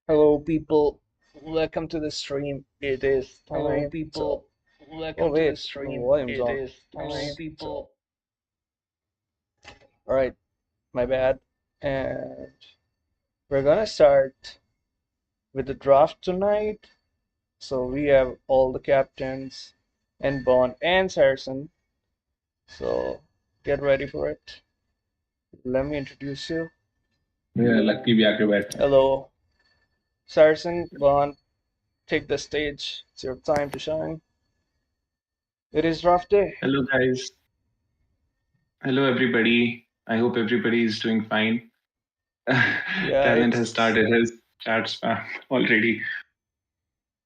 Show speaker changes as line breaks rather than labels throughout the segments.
Hello, people. Welcome to the stream. It is
Hello,
time.
people.
Oh,
Welcome to the
wait, the
stream.
volume's
It
on.
is
Hello,
time.
people. All right, my bad. And we're gonna start with the draft tonight. So we have all the captains and Bond and Saracen. So get ready for it. Let me introduce you.
Yeah, lucky we acrobat.
Hello, Saracen, Bond. Take the stage. It's your time to shine. It is draft day.
Hello, guys. Hello, everybody. I hope everybody is doing fine.
Yeah,
Talent has
it's
started his chat spam already.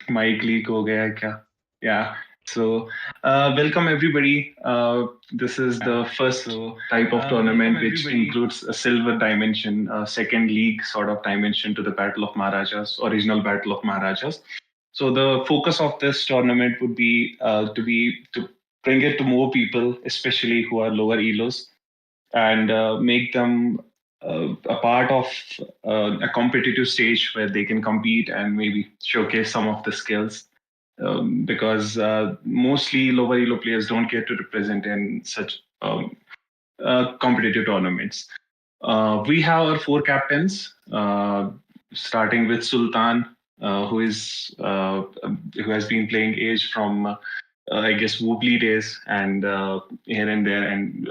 Mic leak ho gaya hai kya? Yeah. So, welcome everybody. This is the first type of tournament which includes a silver dimension, a second league sort of dimension to the Battle of Maharajas, original Battle of Maharajas. So the focus of this tournament would be to bring it to more people, especially who are lower elos, and make them a part of a competitive stage where they can compete and maybe showcase some of the skills. Because mostly lower elo players don't get to represent in such competitive tournaments. We have our four captains, starting with Sultan, who has been playing Age from I guess Woobly days and here and there, and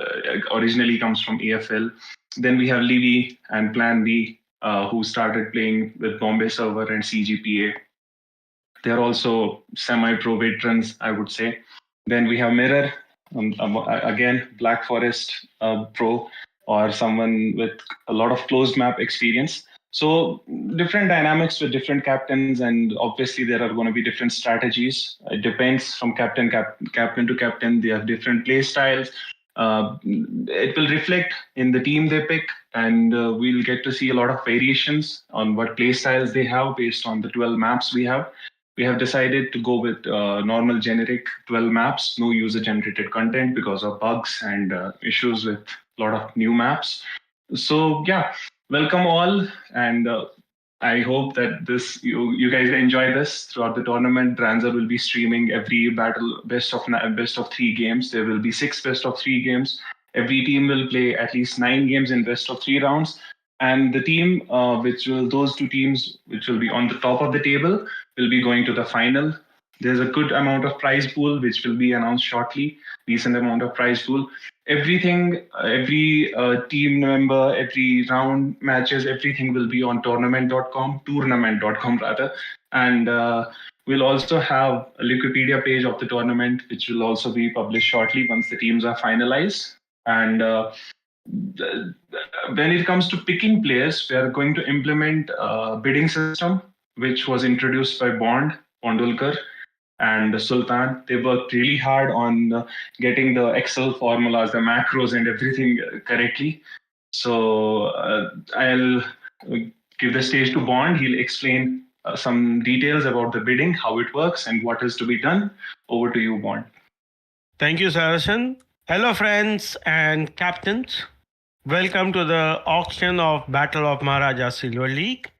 originally comes from AFL. Then we have Livy and Plan B, who started playing with Bombay Server and CGPA. They're also semi-pro veterans, I would say. Then we have Mirror, again Black Forest pro, or someone with a lot of closed map experience. So different dynamics with different captains, and obviously there are going to be different strategies. It depends from captain to captain. They have different play styles. It will reflect in the team they pick, and we'll get to see a lot of variations on what play styles they have based on the 12 maps we have. We have decided to go with normal generic 12 maps, no user generated content because of bugs and issues with a lot of new maps. So yeah, welcome all, and I hope that you guys enjoy this throughout the tournament. Dranzer will be streaming every battle best of three games. There will be six best of three games. Every team will play at least 9 games in best of three rounds, and the team those two teams which will be on the top of the table will be going to the final. There's a good amount of prize pool which will be announced shortly. Decent amount of prize pool. Everything, every team member, every round matches, everything will be on tournament.com rather. And we'll also have a Wikipedia page of the tournament, which will also be published shortly once the teams are finalized. And when it comes to picking players, we are going to implement a bidding system, which was introduced by Bondulkar, and Sultan. They worked really hard on getting the Excel formulas, the macros, and everything correctly. So I'll give the stage to Bond. He'll explain some details about the bidding, how it works, and what is to be done. Over to you, Bond.
Thank you, Saracen. Hello, friends and captains. Welcome to the auction of Battle of Maharajas Silver League.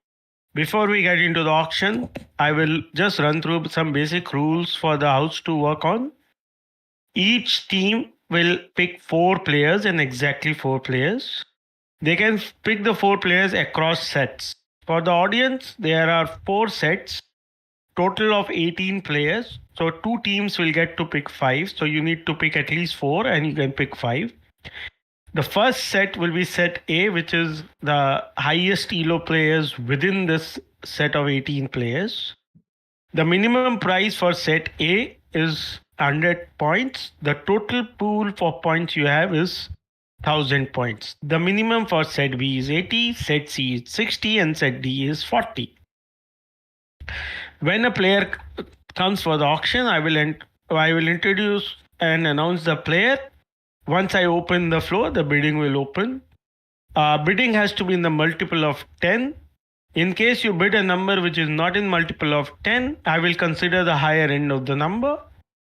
Before we get into the auction, I will just run through some basic rules for the house to work on. Each team will pick 4 players and exactly 4 players. They can pick the 4 players across sets. For the audience, there are 4 sets, total of 18 players. So 2 teams will get to pick 5. So you need to pick at least 4 and you can pick 5. The first set will be set A, which is the highest elo players within this set of 18 players. The minimum price for set A is 100 points. The total pool for points you have is 1000 points. The minimum for set B is 80, set C is 60, and set D is 40. When a player comes for the auction, I will introduce and announce the player. Once I open the floor, the bidding will open. Bidding has to be in the multiple of 10. In case you bid a number which is not in multiple of 10, I will consider the higher end of the number.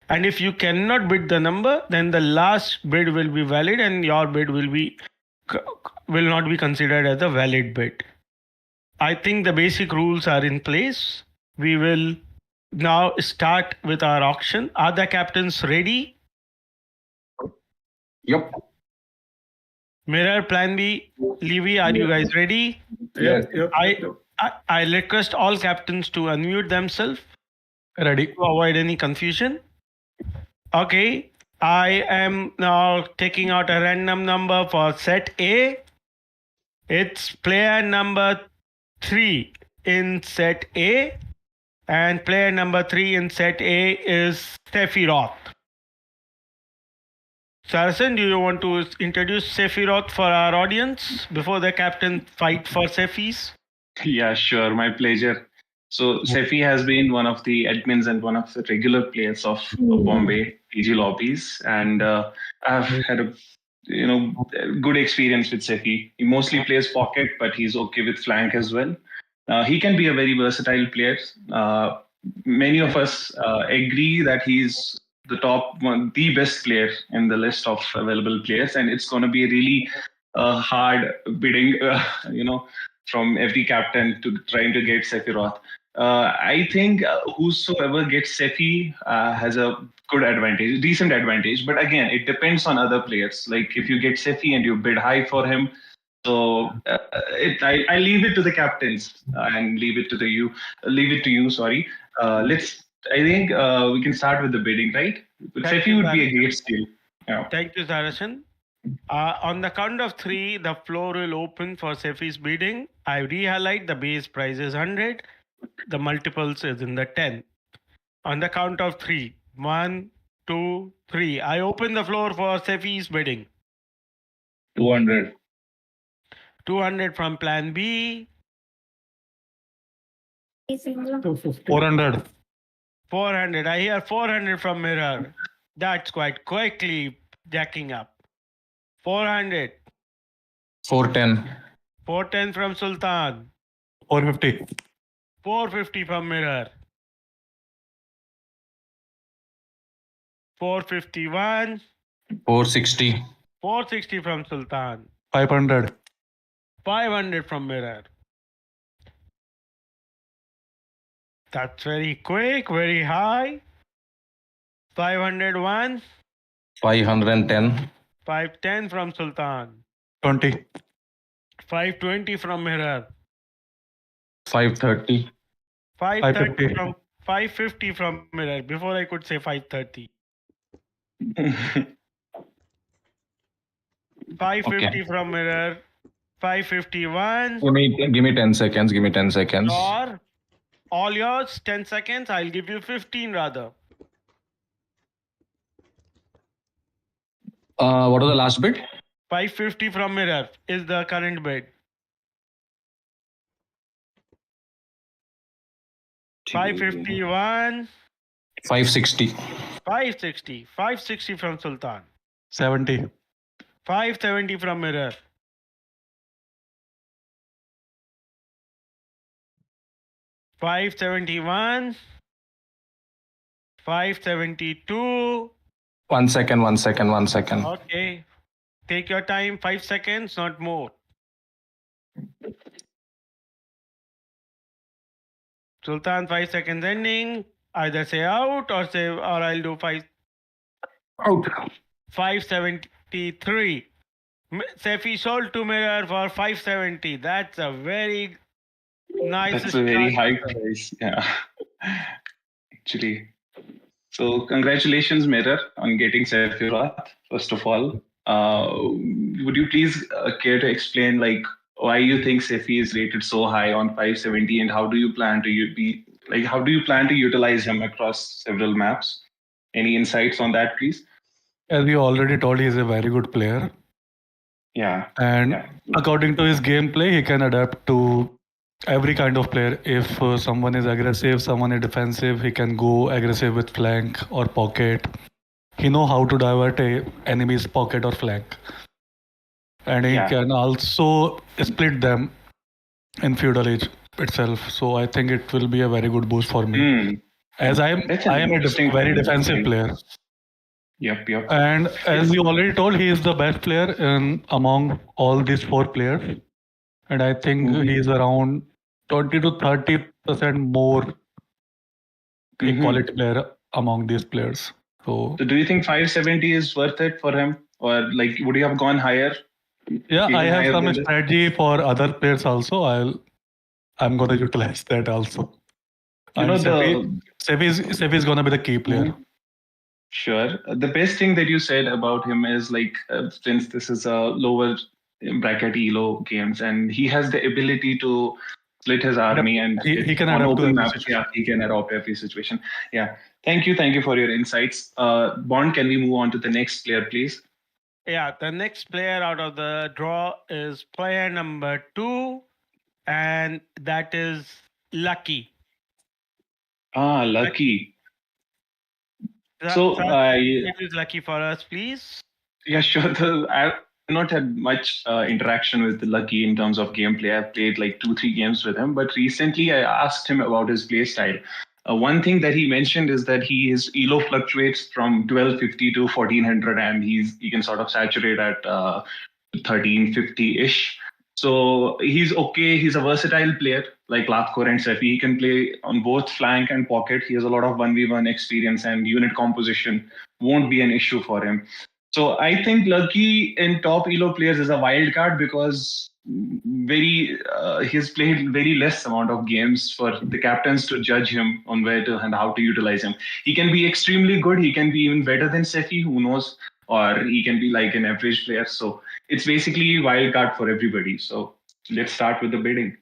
And if you cannot bid the number, then the last bid will be valid and your bid will not be considered as a valid bid. I think the basic rules are in place. We will now start with our auction. Are the captains ready?
Yep.
Mirror, Plan B, Levy, are you guys ready?
Yep.
I request all captains to unmute themselves
Ready.
to avoid any confusion. Okay, I am now taking out a random number for set A. It's player number 3 in set A, and player number 3 in set A is Sephiroth. Saracen, do you want to introduce Sephiroth for our audience before the captain fight for Sephis?
Yeah, sure. My pleasure. So Sefi has been one of the admins and one of the regular players of Bombay PG lobbies, and I've had a good experience with Sefi. He mostly plays pocket, but he's okay with flank as well. He can be a very versatile player. Many of us agree that he's the top one, the best player in the list of available players, and it's going to be a really hard bidding, from every captain to trying to get Sephiroth. I think whosoever gets Sephi has a good advantage, decent advantage. But again, it depends on other players. Like if you get Sephi and you bid high for him, so I leave it to the captains and leave it to you. Sorry. Let's. I think we can start with the bidding, right? Sephi would be a great steal. Yeah.
Thank you, Saracen. On the count of 3, the floor will open for Sephi's bidding. I re-highlight the base price is 100. The multiples is in the 10. On the count of 3, 1, 2, 3. I open the floor for Sephi's bidding.
200.
200 from Plan B.
400.
400. I hear 400 from Mirror. That's quite quickly jacking up. 400.
410.
410 from Sultan.
450.
450 from Mirror. 451.
460.
460 from Sultan.
500.
500 from Mirror. That's very quick, very high. 501.
510.
510 from Sultan.
20.
520 from Mirror.
530.
530 from 550 from Mirror. Before I could say 530. 550 from Mirror. 551.
Give me 10 seconds. Give me 10 seconds.
Or all yours, 10 seconds. I'll give you 15 rather.
What was the last bid?
550 from Mirror is the current bid. 551.
560.
560. 560 from Sultan.
70.
570 from Mirror. 571. 572.
1 second.
Okay. Take your time, 5 seconds, not more. Sultan, 5 seconds ending. Either say out or I'll do 5.
Out.
573. Sefi sold to Mirror for 570. That's a very nice.
That's a very high price. Yeah. Actually. So congratulations, Mirror, on getting Sephiroth, first of all. Would you please care to explain why you think Sephi is rated so high on 570 and how do you plan to utilize him across several maps? Any insights on that, please?
As we already told, he is a very good player.
Yeah.
And according to his gameplay, he can adapt to every kind of player. If someone is aggressive, someone is defensive, he can go aggressive with flank or pocket. He know how to divert a enemy's pocket or flank. And he can also split them in feudal age itself. So I think it will be a very good boost for me. As I am a very defensive player.
Yep.
And as you already told, he is the best player among all these 4 players. And I think he is around 20 to 30% more a quality player among these players. So
do you think 570 is worth it for him, or like would you have gone higher?
yeah, I
Even
have
higher
some
than this?
strategy for other players also. I'm gonna utilize that also.
You
And
know the
Sefi is gonna be the key player.
Sure. The best thing that you said about him is like, since this is a lower bracket ELO games, and he has the ability to split his army and
He can
on
adapt to
open
every
maps. Yeah,
situation.
he can adopt every situation. Yeah. Thank you for your insights. Bond, can we move on to the next player, please?
Yeah, the next player out of the draw is player number 2, and that is Lucky.
Ah, Lucky. So
It is Lucky for us, please.
yeah, sure. I've not had much interaction with Lucky in terms of gameplay. I've played like 2, 3 games with him, but recently I asked him about his play style. One thing that he mentioned is that his elo fluctuates from 1250 to 1400, and he can sort of saturate at 1350 ish. So he's okay. He's a versatile player like Lathkor and Sefi. He can play on both flank and pocket. He has a lot of 1v1 experience, and unit composition won't be an issue for him. So I think Lucky in top elo players is a wild card because he's played very less amount of games for the captains to judge him on where to and how to utilize him. He can be extremely good. He can be even better than Sefi, who knows, or he can be like an average player. So it's basically wild card for everybody. So let's start with the bidding.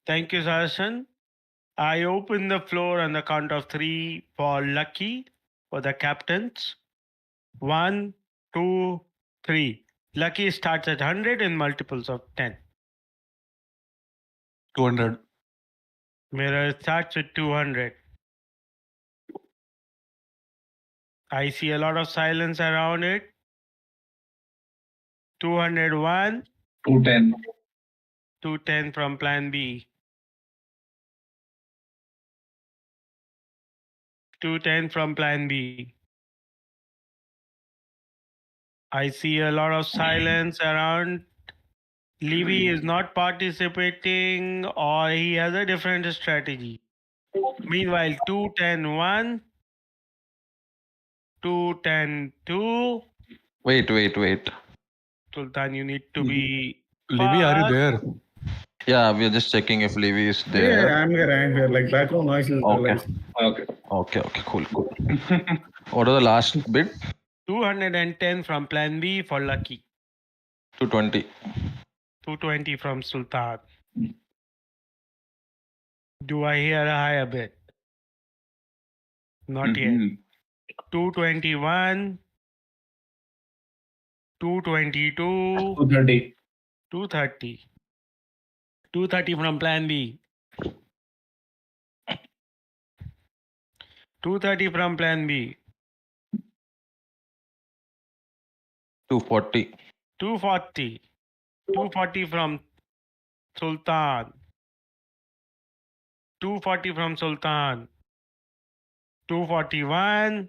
Thank you, Sarsan. I open the floor on the count of 3 for Lucky for the captains. 1, 2, 3. Lucky starts at 100 in multiples of 10.
200.
Mirror starts with 200. I see a lot of silence around it. 201.
210.
210 from plan B. 210 from plan B. I see a lot of silence around. Levy is not participating, or he has a different strategy. Meanwhile, 210-1, 210-2.
Wait.
Sultan, you need to be
Libby, are you
fast.
there?
Yeah, we're just checking if Levi is
Yeah,
there.
I'm here. Like background noise is
Okay.
Okay.
Okay, cool. What are the last bid?
210 from plan B for Lucky.
220.
220 from Sultan. Do I hear a higher bid? Not yet. 221, 222,
230.
230. 230 from plan B. 230 from plan B.
240.
240. 240 from Sultan. 240 from Sultan. 241.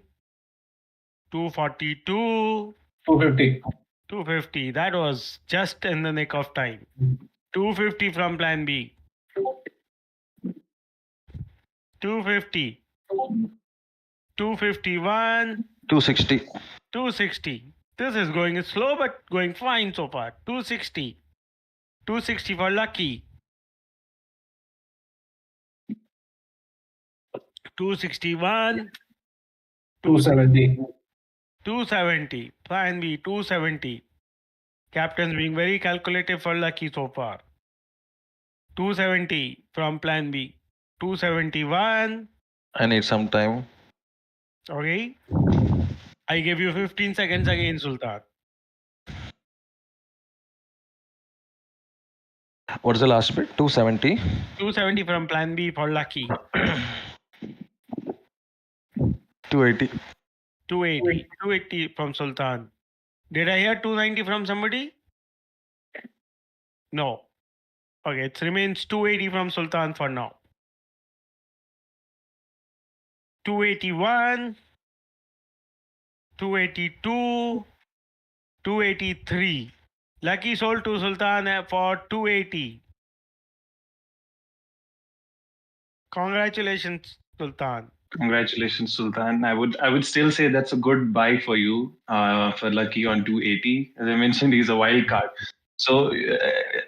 242.
250.
250. That was just in the nick of time. 250 from plan B. 250. 251.
260.
260. This is going slow but going fine so far. 260. 260 for Lucky. 261.
270.
270. Plan B, 270. Captains being very calculative for Lucky so far. 270 from plan B. 271.
I need some time.
Okay. I give you 15 seconds again, Sultan.
What's the last bid? 270.
270 from plan B for Lucky.
280.
280. 280 from Sultan. Did I hear 290 from somebody? No. Okay, it remains 280 from Sultan for now. 281, 282, 283. Lucky sold to Sultan for 280. Congratulations, Sultan.
Congratulations, Sultan. I would still say that's a good buy for you for Lucky on 280. As I mentioned, he's a wild card. So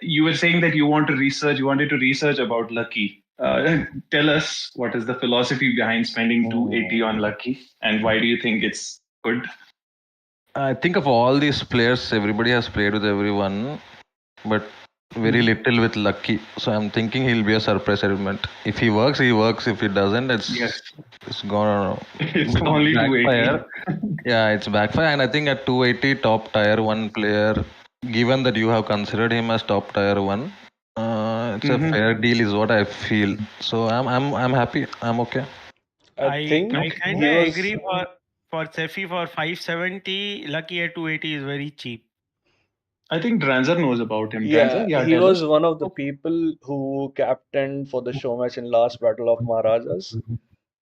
you were saying that you wanted to research about Lucky. Tell us what is the philosophy behind spending 280 on Lucky, and why do you think it's good?
I think of all these players, everybody has played with everyone, but very little with Lucky. So I'm thinking he'll be a surprise element. If he works, he works. If he doesn't,
Yes,
it's gonna
it's only 280.
backfire. Yeah, it's backfire. And I think at 280, top tier one player, given that you have considered him as top tier one, it's a fair deal, is what I feel. So I'm happy. I'm okay.
I think
I
Okay.
kind
he
of
was.
agree for Sefi for 570. Lucky at 280 is very cheap.
I think Dranzer knows about him.
Yeah,
Dranzer, yeah,
he
tell
was
us.
one of the people who captained for the show match in last Battle of Maharajas,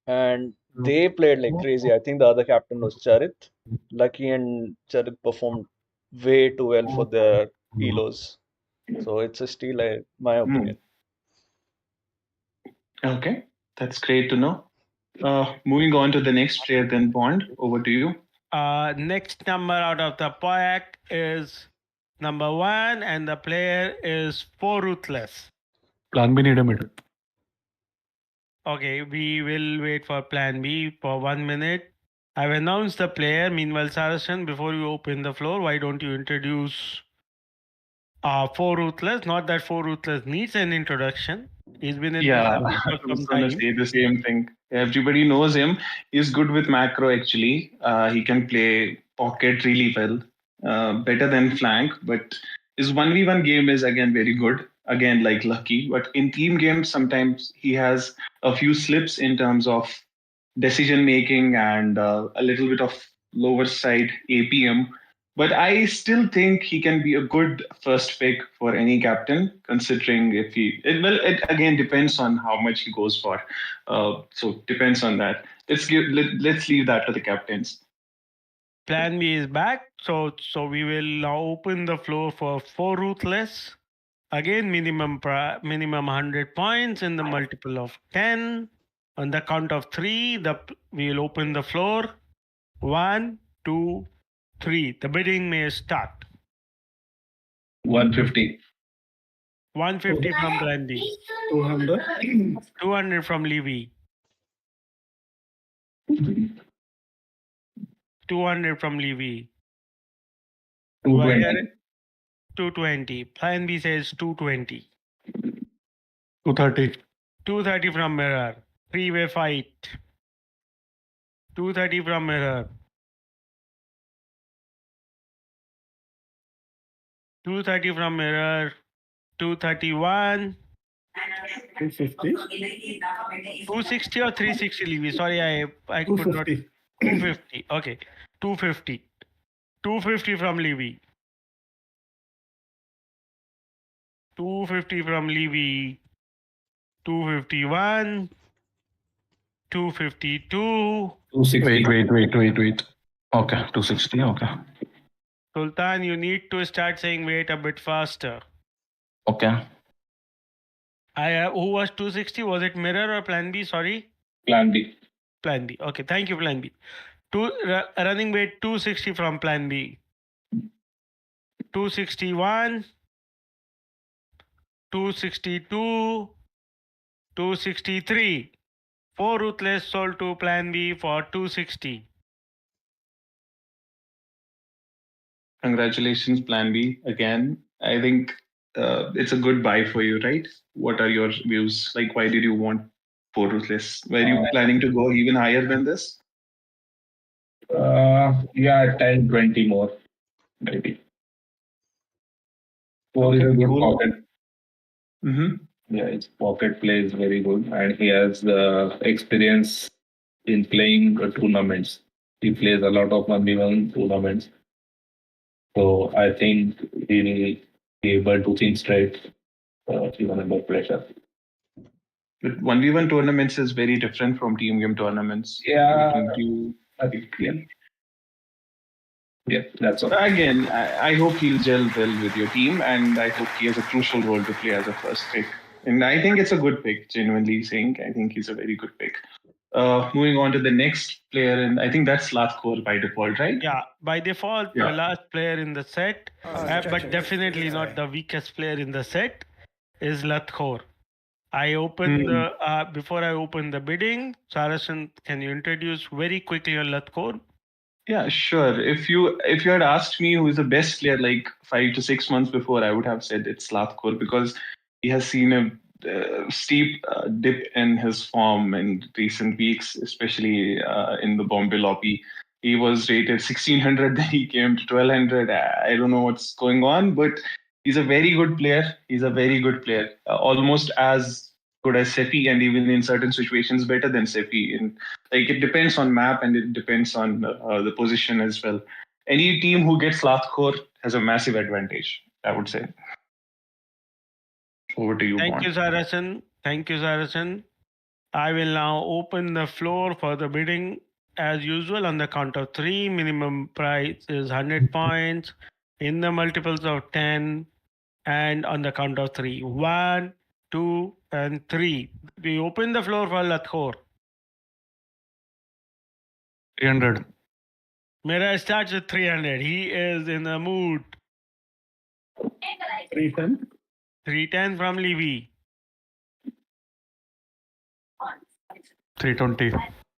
and they played like crazy. I think the other captain was Charit. Lucky and Charit performed way too well for their elos. So it's a steal, my
Hmm.
opinion.
Okay, that's great to know. Moving on to the next player, then Bond. Over to you.
Next number out of the pack is number 1, and the player is 4 Ruthless.
Plan B need a mid.
Okay, we will wait for plan B for 1 minute. I've announced the player. Meanwhile, Saracen, before you open the floor, why don't you introduce 4 Ruthless? Not that 4 Ruthless needs an introduction. He's been in
Yeah,
this
I
for
was
some
gonna
time.
say the same thing. Everybody knows him. He's good with macro actually. He can play pocket really well, better than flank. But his 1v1 game is again very good. Again, like Lucky. But in team games, sometimes he has a few slips in terms of decision making and a little bit of lower side APM. But I still think he can be a good first pick for any captain, considering if it again depends on how much he goes for. So depends on that. Let's leave that to the captains.
Plan B is back. So we will now open the floor for 4 Ruthless. Again, minimum 100 points in the multiple of 10. On the count of 3, we will open the floor. 1, 2, 3. The bidding may start.
150.
150 from Plan B.
200.
200 from Levy. 200 from Levy.
220.
220. Plan B says 220.
230.
230 from Mirror. Three-way fight. 230 from Mirror. 230 from Mirror. 231.
250.
260 or 360 Levy? Sorry, I could not.
250.
250. Okay. 250. 250 from Levy. 250 from Levy. 251. 252.
260.
Wait. Okay, 260. Okay.
Sultan, you need to start saying wait a bit faster.
Okay.
Who was 260? Was it Mirror or Plan B? Sorry.
Plan B.
Plan B. Okay, thank you, Plan B. Running weight 260 from Plan B. 261. 262. 263. 4 Ruthless sold to Plan B for 260.
Congratulations, Plan B again. I think it's a good buy for you, right? What are your views? Like, why did you want 4 Ruthless? Were you planning to go even higher than this?
Yeah, 10, 20 more. Maybe. 4 is a good
cool.
pocket. Yeah, his pocket play is very good, and he has the experience in playing tournaments. He plays a lot of 1v1 tournaments. So I think he will be able to think straight even under pressure.
But 1v1 tournaments is very different from team game tournaments.
Yeah.
I think
Yeah, that's all.
Again, I hope he'll gel well with your team, and I hope he has a crucial role to play as a first pick. And I think it's a good pick, genuinely saying. I think he's a very good pick. Moving on to the next player, and I think that's Lathkor by default, right?
Yeah, by default,
Yeah.
the last player in the set, but definitely not the weakest player in the set, is Lathkor. I open the before I open the bidding. Sarasan, can you introduce very quickly on Lathkor?
Yeah, sure. If you had asked me who is the best player like 5 to 6 months before, I would have said it's Slathkor because he has seen a steep dip in his form in recent weeks, especially in the Bombay lobby. He was rated 1600, then he came to 1200. I don't know what's going on, but he's a very good player. He's a very good player, almost as good as Sefi, and even in certain situations better than Sefi. And like it depends on map and it depends on the position as well. Any team who gets Lathkor has a massive advantage, I would say. Over to you,
Thank
Bond.
you, Sarasan. Thank you, Sarasan. I will now open the floor for the bidding. As usual, on the count of 3, minimum price is 100 points in the multiples of 10, and on the count of 3, 1, 2, and 3. We open the floor for Lathkor.
300.
Mira starts with 300. He is in the mood.
310.
310 from Levy.
320.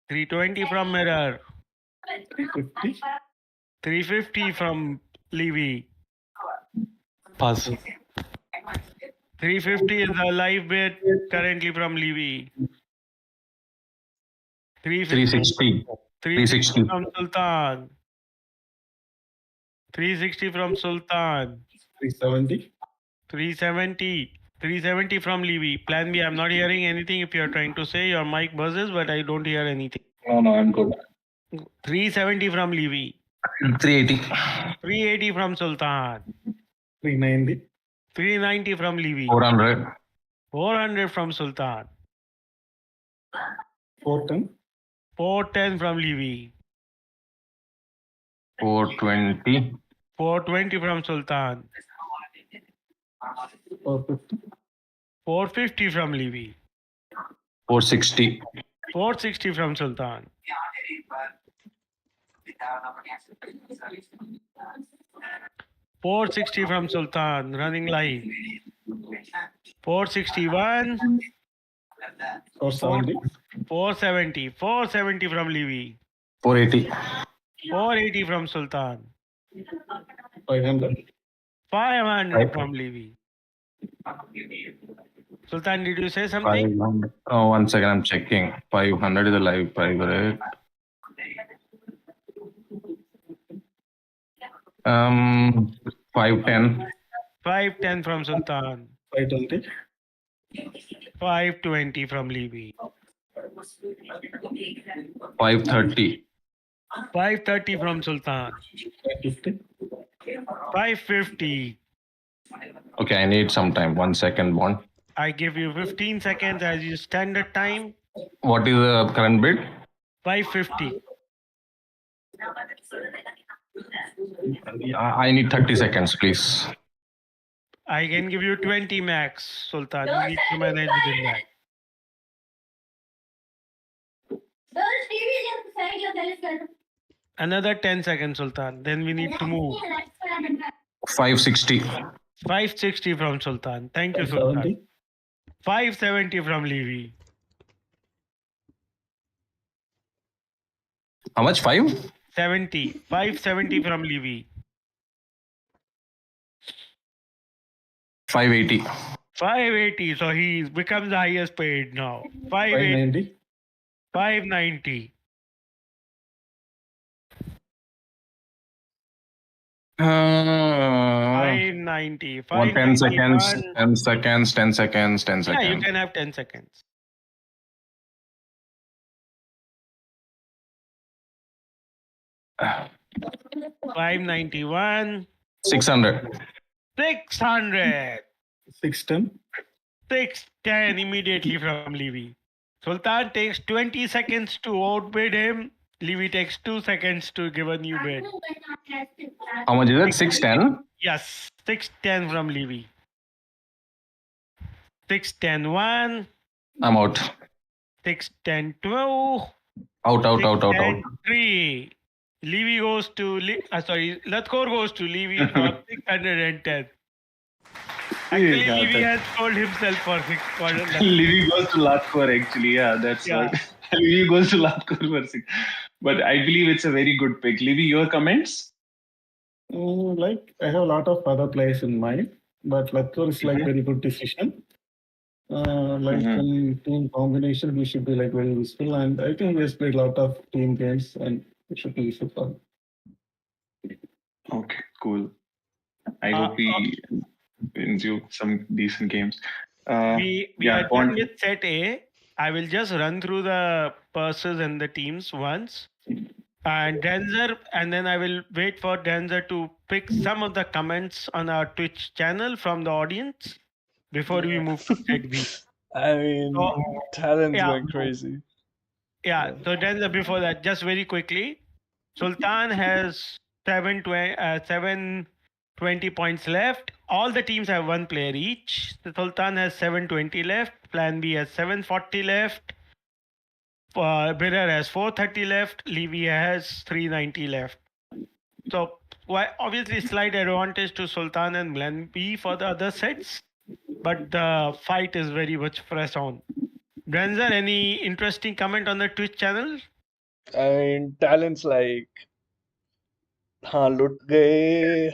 320 from Mirror.
350.
350 from Levy.
Pass.
350 is a live bid currently from Levy.
360.
360 from Sultan. 360 from Sultan.
370.
370. 370 from Levy. Plan B, I'm not hearing anything. If you're trying to say, your mic buzzes, but I don't hear anything.
No, I'm good.
370 from Levy.
380.
380 from Sultan.
390.
390 from Levy.
400.
400 from Sultan.
410.
410 from Levy.
420.
420 from Sultan.
450.
450 from Levy.
460.
460 from Sultan. 460 from Sultan, running live. 461.
470.
470. 470 from Levy.
480.
480 from Sultan.
500.
500 from Levy. Sultan, did you say something?
500. Oh, 1 second, I'm checking. 500 is a live price, right? 510.
510 from Sultan.
520.
520 from Levy.
530.
530 from Sultan.
550.
550.
Okay, I need some time. 1 second, Bond.
I give you 15 seconds as your standard time.
What is the current bid?
550.
I need 30 seconds, please.
I can give you 20 max, Sultan. You need to manage within that. Another 10 seconds, Sultan. Then we need to move.
560.
560 from Sultan. Thank you, Sultan. 570 from Levy.
How much? 5?
70. 570 from Levy.
580.
580. So he becomes the highest paid now. 580.
590.
590.
Uh,
590.
10 seconds.
591.
10 seconds. 10 seconds. 10 seconds.
Yeah, you can have 10 seconds.
Uh,
591.
600.
600.
610.
610 immediately from Levy. Sultan takes 20 seconds to outbid him. Levy takes 2 seconds to give a new bid.
How much is it? 610?
Yes, 610 from Levy. 6-10-1,
I'm out.
6-10-2,
Out.
6-10-3. Levy goes to Latkor goes to Levy for 610. Actually,
Yeah,
Levy has told himself for 6
Livy goes to Latkor actually. Yeah, that's
Yeah.
what. Livy goes to Latkor for 6. But I believe it's a very good pick. Livy, your comments?
Like I have a lot of other players in mind, but Latkor is like
Mhm.
very good decision. Like
Mhm.
in team combination, we should be like very useful, and I think we have played a lot of team games, and it should be useful for.
Okay, cool. I
Uh,
hope we wins you some decent games.
we
Yeah,
are done with set A. I will just run through the purses and the teams once. And Denzer, and then I will wait for Denzer to pick some of the comments on our Twitch channel from the audience before we move to set B.
I mean,
So,
talent's
yeah,
going crazy.
yeah. So Denzer, before that, just very quickly, Sultan has 720 points left. All the teams have one player each. The Sultan has 720 left. Plan B has 740 left. Birrer has 430 left. Levy has 390 left. So obviously slight advantage to Sultan and Plan B for the other sets, but the fight is very much fresh on. Brenzer, any interesting comment on the Twitch channel?
I mean, talent's like, हाँ लुट गए.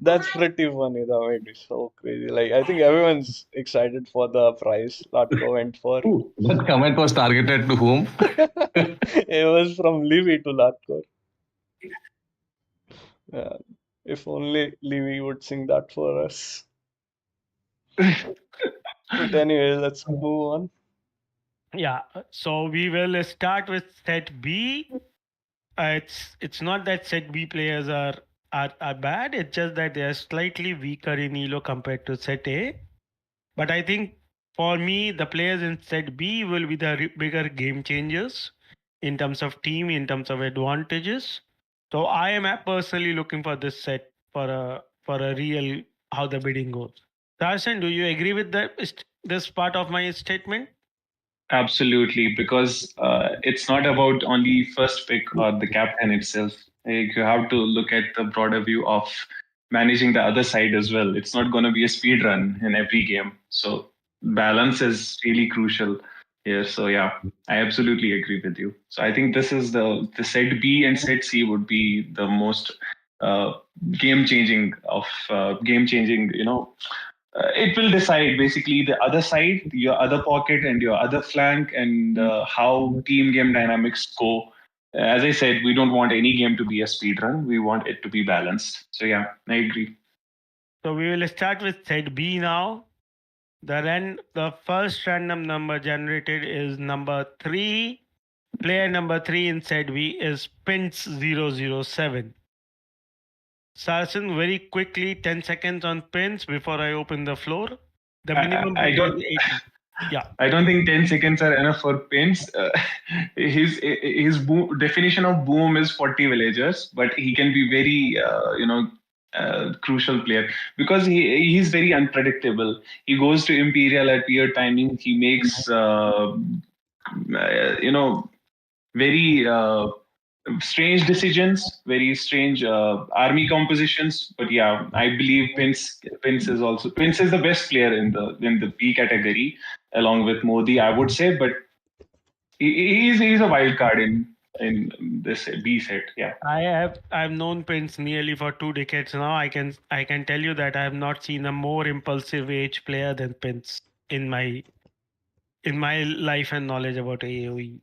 That's pretty funny. That made me so crazy. Like, I think everyone's excited for the prize Latko went for.
That comment was targeted to whom?
It was from Livy to Latko. Yeah. If only Livy would sing that for us. But anyway, let's move on.
Yeah, so we will start with set B. It's not that set B players are bad. It's just that they are slightly weaker in Elo compared to set A. But I think for me, the players in set B will be the bigger game changers in terms of team, in terms of advantages. So I am personally looking for this set for a real how the bidding goes. Darshan, do you agree with this part of my statement?
absolutely, because it's not about only first pick or the captain itself. Like, you have to look at the broader view of managing the other side as well. It's not going to be a speed run in every game. So balance is really crucial here. So yeah, I absolutely agree with you. So I think this is the set B and set C would be the most uh, game changing of game changing. It will decide basically the other side, your other pocket, and your other flank, and how team game dynamics go. As I said, we don't want any game to be a speed run. We want it to be balanced. So yeah, I agree.
So we will start with set B now. The first random number generated is number 3. Player number 3 in set B is Pins007. Sarson, very quickly, 10 seconds on pins before I open the floor. The minimum
I
bid
don't.
was 80. Yeah.
I don't think 10 seconds are enough for Pins. His definition of boom is 40 villagers, but he can be very crucial player because he's very unpredictable. He goes to Imperial at weird timing. He makes very strange decisions, very strange army compositions. But yeah, I believe Pins is the best player in the B category, along with Modi, I would say. But he's a wild card in this B set. Yeah.
I've known Pins nearly for 2 decades now. I can tell you that I have not seen a more impulsive age player than Pins in my life and knowledge about AOE.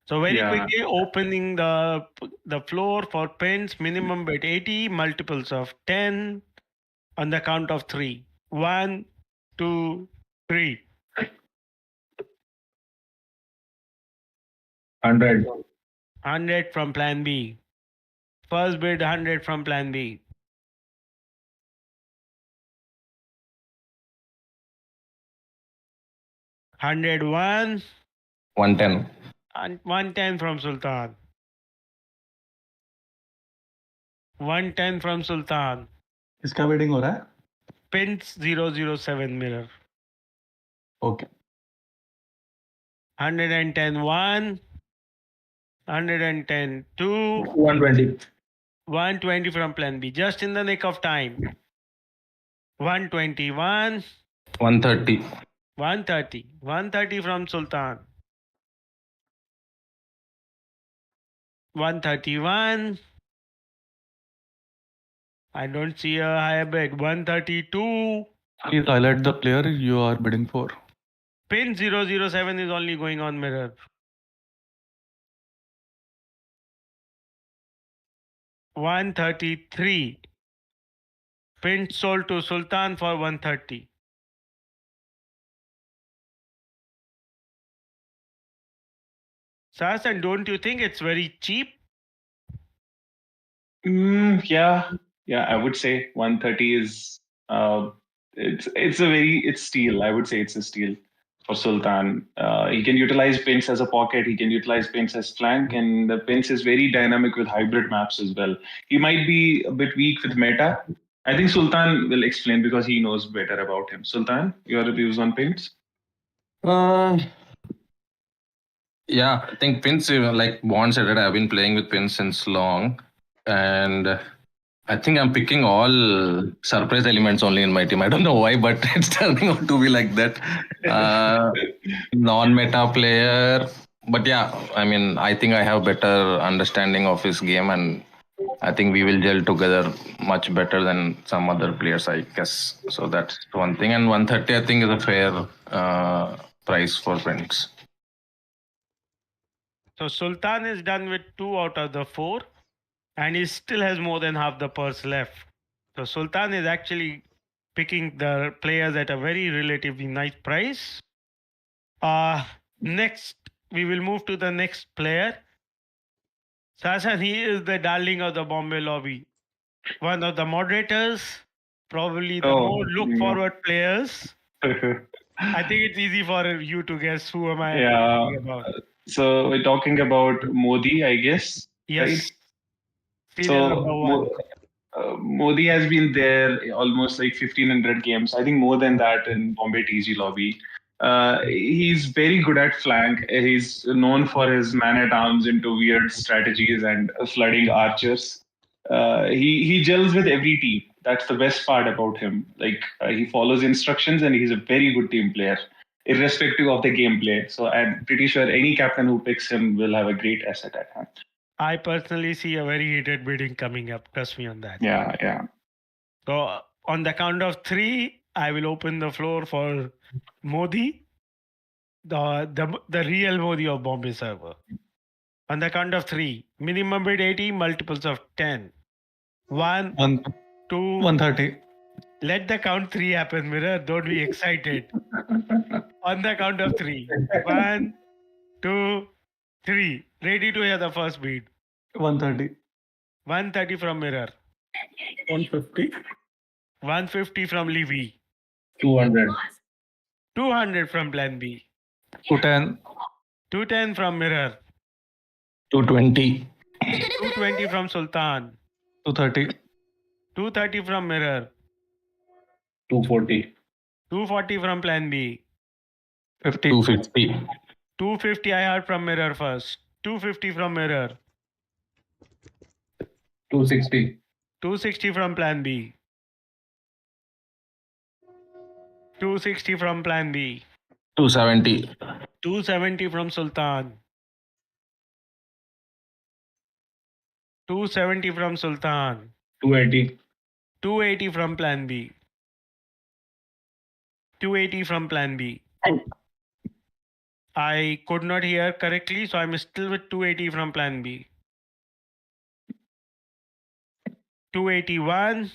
So very
Yeah.
quickly opening the floor for Pins, minimum bid 80, multiples of 10 on the count of 3. 1, 2, 3.
100.
100 from plan B. First bid 100 from plan B. 101
110.
and 110 from Sultan. 110 from Sultan.
इसका wedding हो रहा है?
Pins 007 mirror.
Okay.
110 1, 110 2,
120.
120 from plan B. Just in the nick of time. 121,
130.
130. 130 from Sultan. 131. I don't see a higher bid. 132.
Please highlight the player you are bidding for.
Pin 007 is only going on mirror. 133. Pin sold to Sultan for 130. Sasan, don't you think it's very cheap?
Yeah, I would say 130 is it's steal. I would say it's a steal for Sultan. He can utilize pins as a pocket. He can utilize pins as flank, and the pins is very dynamic with hybrid maps as well. He might be a bit weak with meta. I think Sultan will explain because he knows better about him. Sultan, your views on pins?
Uh, yeah, I think pins, like Bond said, I've been playing with pins since long. And I think I'm picking all surprise elements only in my team. I don't know why, but it's turning out to be like that. Non-meta player. But yeah, I mean, I think I have better understanding of his game, and I think we will gel together much better than some other players, I guess. So that's one thing. And 130, I think, is a fair price for friends.
So Sultan is done with 2 out of the 4 and he still has more than half the purse left. So Sultan is actually picking the players at a very relatively nice price. Next, we will move to the next player. Sasan, he is the darling of the Bombay lobby. One of the moderators, probably the more look forward players. I think it's easy for you to guess who am I talking about.
So we're talking about Modi, I guess.
Yes.
Right?
Serial number 1.
Modi has been there almost like 1,500 games. I think more than that in Bombay TG lobby. He's very good at flank. He's known for his man-at-arms into weird strategies and flooding archers. He gels with every team. That's the best part about him. Like he follows instructions and he's a very good team player, irrespective of the gameplay. So I'm pretty sure any captain who picks him will have a great asset at hand.
I personally see a very heated bidding coming up. Trust me on that.
Yeah.
So on the count of 3, I will open the floor for Modi, the real Modi of Bombay server. On the count of 3, minimum bid 80, multiples of 10. 1, 2,
130.
Let the count 3 happen, Mirror. Don't be excited. On the count of 3. 1, 2, 3. Ready to hear the first bid.
130.
130 from Mirror.
150.
150 from Levy.
200.
200 from Plan B.
210.
210 from Mirror.
220.
220 from Sultan.
230.
230 from Mirror.
240.
240 from Plan B.
50.
250.
250 I heard from Mirror first. 250 from Mirror.
260.
260 from Plan B. 260 from Plan B.
270.
270 from Sultan. 270 from Sultan.
280.
280 from Plan B. 280 from Plan B. I could not hear correctly, so I'm still with 280 from Plan B. 281.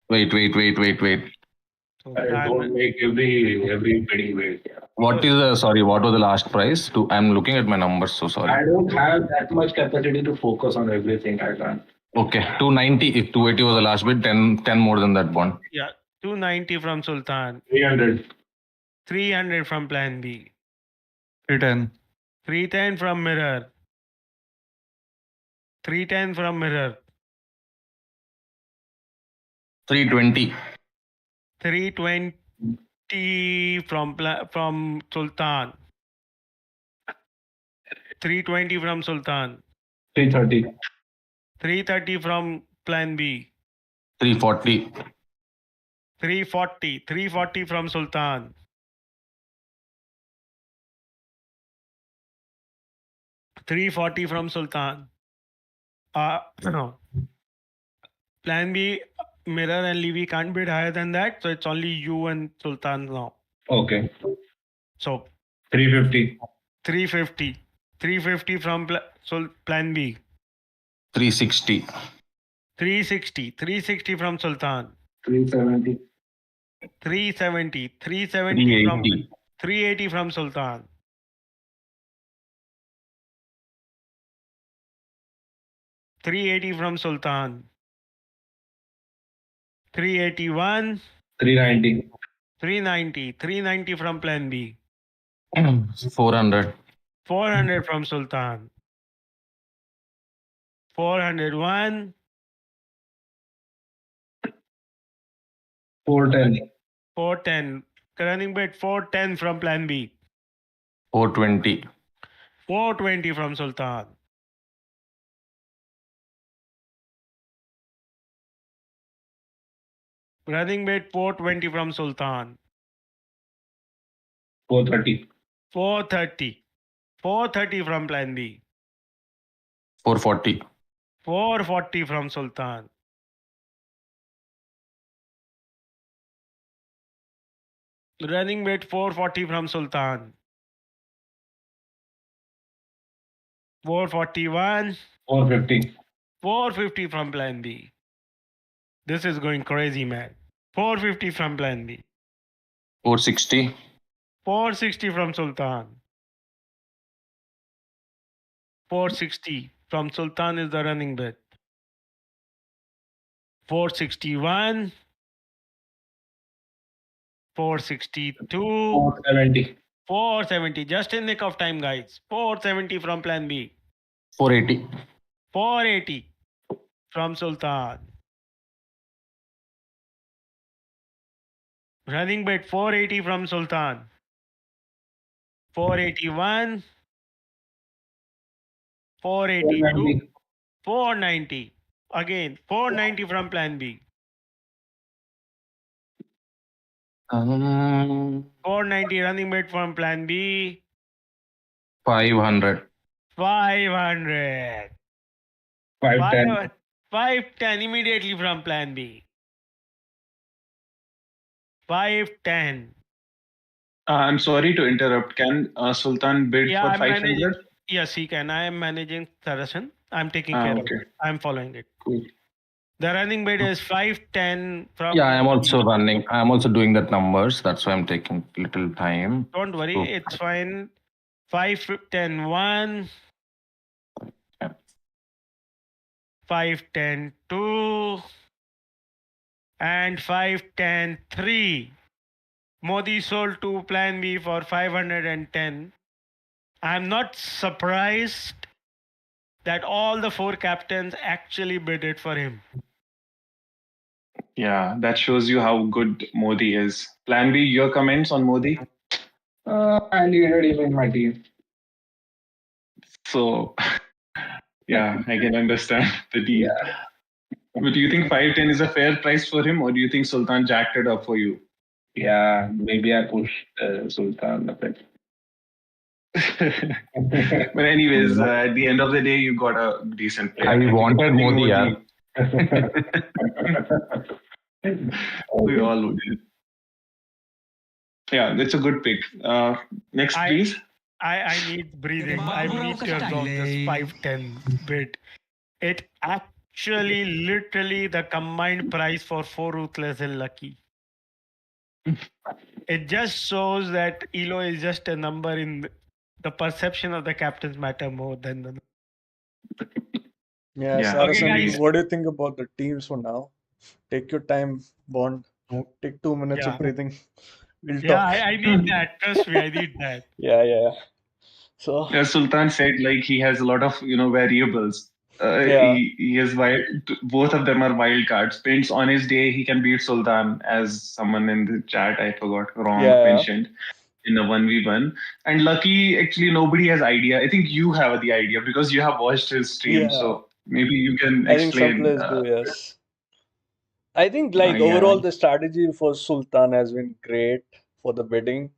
Wait.
So
Don't make every bidding wait.
What was the last price? I'm looking at my numbers, so sorry.
I don't have that much capacity to focus on everything. I can't.
Okay, 290. If 280 was the last bid, 10 more than that one.
yeah, 290 from Sultan.
300.
300 from Plan B.
310.
310 from Mirror. 310 from Mirror.
320.
320 from Sultan. 320 from Sultan.
330.
330 from Plan B.
340.
340. 340 from Sultan. 340 from Sultan. Plan B, Mirror and Levy can't bid higher than that, so it's only you and Sultan now.
Okay.
So
350.
350. 350 from Plan B.
360.
360. 360 from Sultan.
370.
370. 370 from
380.
380 from Sultan. 380 from Sultan. 381.
390.
390. 390 from Plan B.
400.
400 from Sultan. 401.
410.
410. Running bid 410 from Plan B.
420.
420 from Sultan. Running bid 420 from Sultan.
430.
430. 430 from Plan B.
440.
440 from Sultan. Running bid 440 from Sultan. 441.
450.
450 from Plan B. This is going crazy, man. 450 from Plan B.
460.
460 from Sultan. 460 from Sultan is the running bid. 461. 462.
470.
470. Just in nick of time, guys. 470 from Plan B.
480.
480 from Sultan. Running bid 480 from Sultan. 481. 482. 490. Again, 490 from Plan B. 490 running bid from Plan B.
500.
500.
510.
510 immediately from Plan B. 510.
I'm sorry to interrupt. Can Sultan bid
Yeah,
for
I'm
500?
managing. Yes, he can. I am managing Saracen. I'm taking care of
Okay.
it. I'm following it.
Cool.
The running bid is 510 from.
Yeah, I am also running. I am also doing that numbers. That's why I'm taking little time.
Don't worry,
So-
it's fine. 510 1. 510 2. And 510 3. Modi sold to Plan B for 510. I'm not surprised that all the four captains actually bid it for him.
Yeah, that shows you how good Modi is. Plan B, your comments on Modi?
I needed him in my team.
So, yeah, I can understand the deal.
Yeah.
But do you think 510 is a fair price for him, or do you think Sultan jacked it up for you?
Yeah, maybe I pushed Sultan a bit.
But anyways, at the end of the day, you got a decent player.
I wanted Modi, yeah.
We all would. Yeah, that's a good pick. Next, please.
I need breathing. I need to absorb this 510 bid. It actually literally the combined price for 4 Ruthless and Lucky. It just shows that Elo is just a number in the perception of the captains matter more than the.
Yeah,
Yeah.
Saracen,
Okay, guys.
what do you think about the teams for now? Take your time, Bond. Take 2 minutes
Yeah.
of breathing. We'll
Yeah,
talk.
I need that. Trust me, I need that.
Yeah. So
As Sultan said, like he has a lot of variables.
Yeah.
He is wild. Both of them are wild cards. Prince on his day he can beat Sultan, as someone in the chat I forgot wrong
Yeah.
mentioned, in a 1v1. And Lucky, actually nobody has idea. I think you have the idea because you have watched his stream.
Yeah.
So maybe you can
I think some
explain.
players do, yes. I think
Yeah.
overall the strategy for Sultan has been great for the bidding.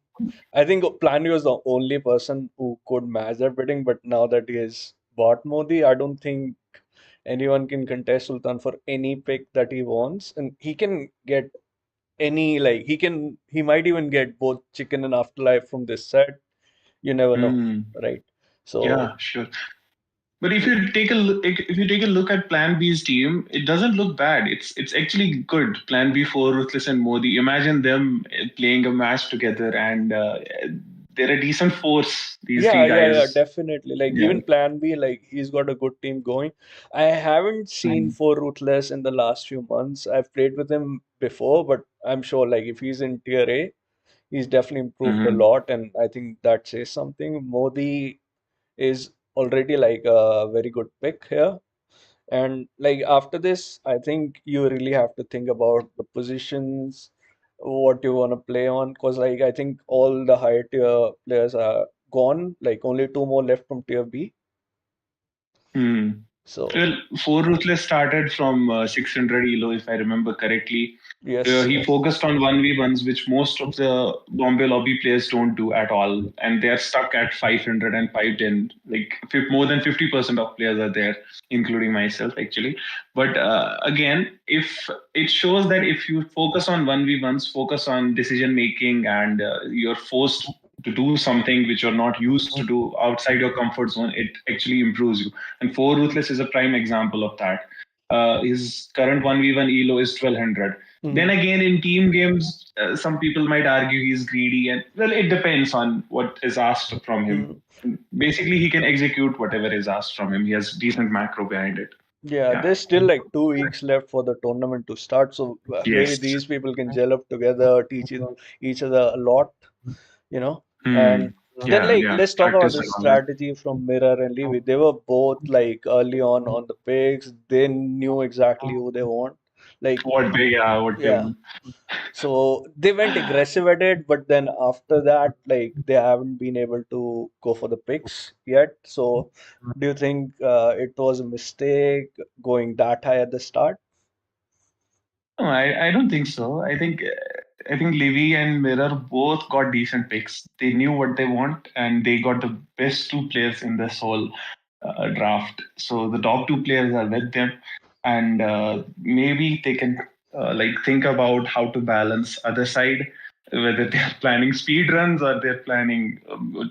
I think Plan was the only person who could match that bidding, but now that he has bought Modi, I don't think anyone can contest Sultan for any pick that he wants, and he can get any he might even get both Chicken and Afterlife from this set. You never know,
Hmm.
right?
Yeah,
So
sure. But if you take a look at Plan B's team, it doesn't look bad. It's actually good. Plan B for Ruthless and Modi. Imagine them playing a match together, and they're a decent force. These
yeah,
three
yeah,
guys.
definitely. Like
Yeah.
even Plan B, like he's got a good team going. I haven't seen
Mm.
for Ruthless in the last few months. I've played with him before, but I'm sure like if he's in tier A, he's definitely improved a
Mhm.
lot, and I think that says something. Modi is already like a very good pick here. And like after this, I think you really have to think about the positions, what you want to play on, because like I think all the higher tier players are gone. Like only two more left from tier B.
Hmm.
So
Well, Four Ruthless started from 600 elo, if I remember correctly.
yes,
He
yes.
focused on 1v1s, which most of the Bombay lobby players don't do at all. And they're stuck at 500 and 510. Like more than 50% of players are there, including myself, actually. But again, if it shows that if you focus on 1v1s, focus on decision making, and you're forced to do something which you're not used to do outside your comfort zone, it actually improves you. And Four Ruthless is a prime example of that. His current 1v1 elo is 1200. Then
Mhm.
again, in team games, some people might argue he's greedy, and well, it depends on what is asked from him.
Mhm.
Basically, he can execute whatever is asked from him. He has decent macro behind it.
Yeah,
Yeah.
there's still like 2 weeks left for the tournament to start, so maybe
Yes.
these people can gel up together, teach each other a lot, you know.
Hmm.
And then
Yeah.
like
Yeah.
let's talk about
Practice
the
and all that.
strategy from Mirror and Levy. They were both like early on the picks. They knew exactly who they want. Like
What they
yeah,
want.
so they went aggressive at it, but then after that, like they haven't been able to go for the picks yet. So do you think it was a mistake going that high at the start?
No, I don't think so. I think Livy and Mirror both got decent picks. They knew what they want, and they got the best two players in this whole draft. So the top two players are with them, and maybe they can like think about how to balance other side, whether they're planning speed runs or they're planning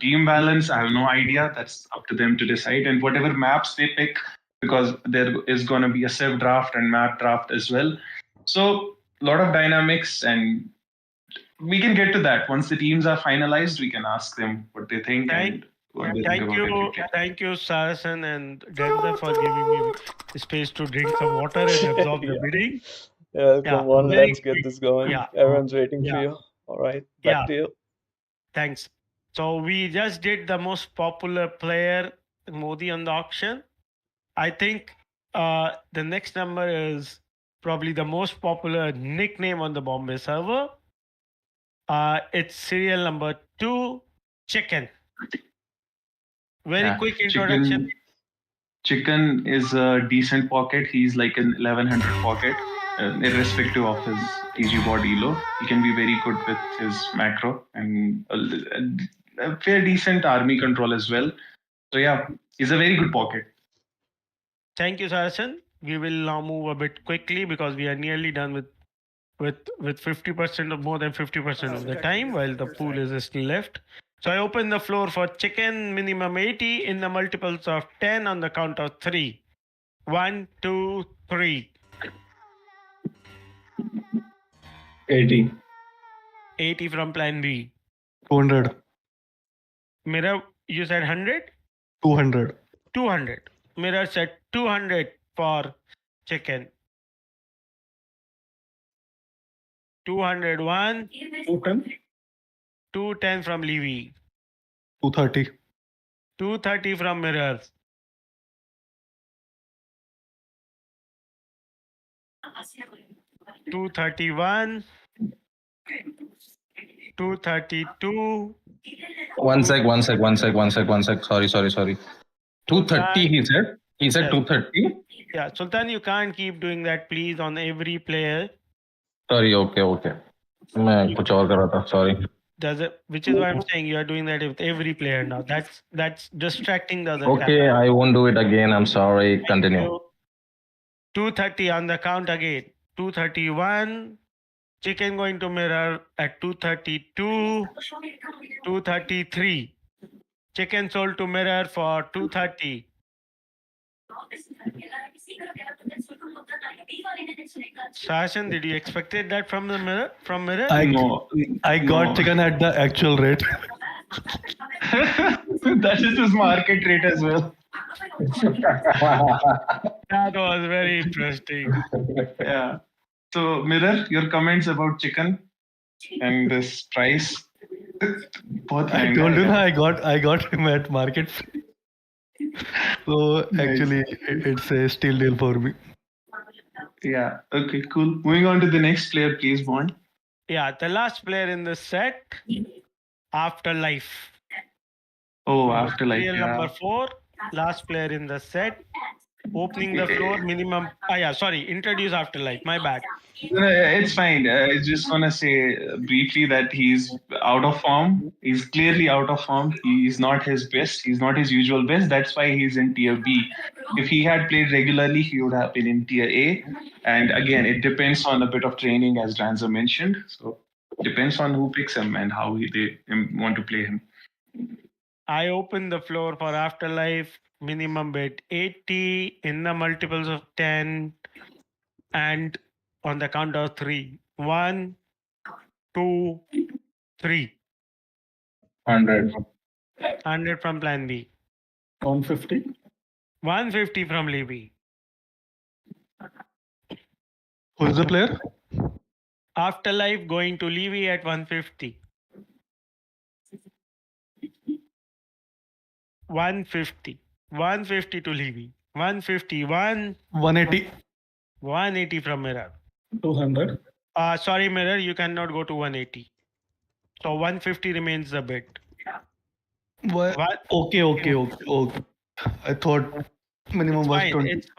team balance. I have no idea. That's up to them to decide. And whatever maps they pick, because there is going to be a civ draft and map draft as well. So a lot of dynamics, and we can get to that once the teams are finalized. We can ask them what they think
Thank,
and what they think about everything.
thank you, Sarasan and Denzel for giving me space to drink some water and absorb the
Yeah.
bidding.
Yeah,
Yeah,
come on,
very
let's get
quick.
this going.
Yeah,
Everyone's waiting for
yeah,
you. All right, back
yeah.
to you.
Thanks. So we just did the most popular player Modi on the auction. I think the next number is probably the most popular nickname on the Bombay server. It's serial number 2, Chicken. Very
Yeah,
quick introduction.
Chicken is a decent pocket. He's like an 1100 pocket, irrespective of his TG bot elo. He can be very good with his macro and a fair decent army control as well. So yeah, he's a very good pocket.
Thank you, Sarasan. We will now move a bit quickly because we are nearly done with 50% or more than 50% of the time, while the pool is still left. So I open the floor for Chicken, minimum 80 in the multiples of 10 on the count of 3. 1, 2, 3.
80.
80 from Plan B.
200.
Mirror, you said 100?
200.
200. Mirror said 200 for Chicken. 201.
210.
210 from Levy.
230.
230 from Mirror. 231, 232.
One sec. Sorry. 230,
Sultan,
he said. He said
yes.
230.
Yeah, Sultan, you can't keep doing that, please, on every player.
Sorry, okay. मैं कुछ और कर रहा था, sorry.
Which is why I'm saying you are doing that with every player now. That's distracting the other
Okay, I won't do it again. I'm sorry. Continue.
230 on the count again. 231. Chicken going to mirror at 232. 233. Chicken sold to mirror for 230. Sashan, did you expected that from the mirror? From mirror?
I got chicken at the actual rate.
That is his market rate as well.
That was very interesting.
Yeah. So, Mirror, your comments about chicken and this price.
I told you, I got him at market. So actually, it's a steal deal for me.
Yeah. Okay. Cool. Moving on to the next player, please, Bond.
Yeah, the last player in the set, Afterlife.
Oh, Afterlife.
Real number 4, last player in the set. Opening the floor, minimum. Introduce Afterlife. My bad.
It's fine. I just want to say briefly that he's out of form. He's clearly out of form. He's not his best. He's not his usual best. That's why he's in tier B. If he had played regularly, he would have been in tier A. And again, it depends on a bit of training, as Ranzo mentioned. So depends on who picks him and how they want to play him.
I open the floor for Afterlife. Minimum bet 80 in the multiples of 10, and on the count of 3. 1, 2, 3.
100.
100 from Plan B.
150.
150 from Levy.
Who is the player?
Afterlife going to Levy at 150. 150. 150 to Levy. 151.
180.
180 from Mirror.
200.
Sorry, Mirror, you cannot go to 180. So 150 remains the bid.
What? Okay. I thought minimum was 20.
It's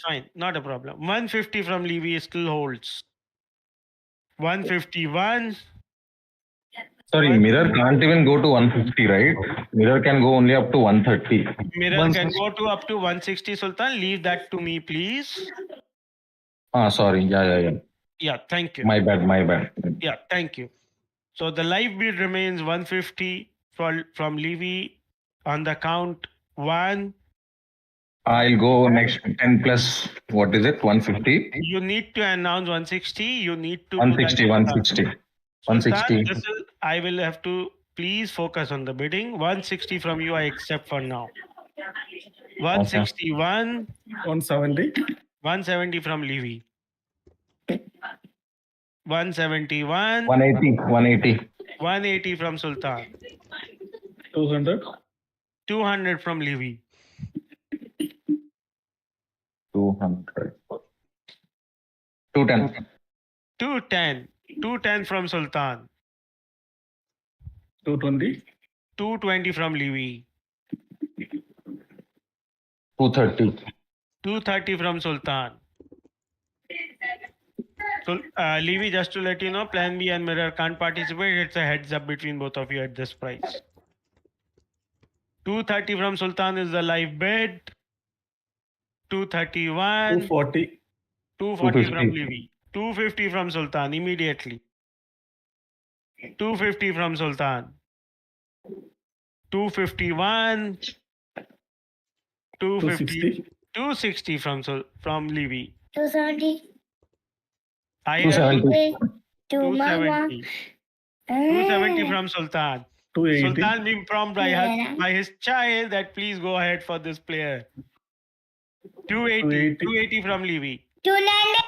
fine. Not a problem. 150 from Levy still holds. 151.
Sorry, Mirror can't even go to 150, right? Mirror can go only up to 130.
Mirror can go to up to 160, Sultan. Leave that to me, please.
Sorry. Yeah.
Yeah, thank you.
My bad.
Yeah, thank you. So the live bid remains 150 from Levy on the count 1.
I'll go next 10 plus, what is it, 150?
You need to announce 160. You need to
160.
Sultan, I will have to please focus on the bidding. 160 from you, I accept for now. 161.
170.
170 from Levy. 171.
180.
180 from Sultan.
200.
200 from Levy.
200. 210.
210. 210 from Sultan.
220.
220 from Levy.
230.
230 from Sultan. So, Levy, just to let you know, Plan B and Mirror can't participate. It's a heads up between both of you at this price. 230 from Sultan is the live bid. 231.
240.
240 from Levy. 250 from Sultan immediately. 250 from Sultan. 251. 250. 260 from Levy.
270.
270.
270.
270 from Sultan.
280.
Sultan being prompted by his child that please go ahead for this player. 280 from Levy.
290.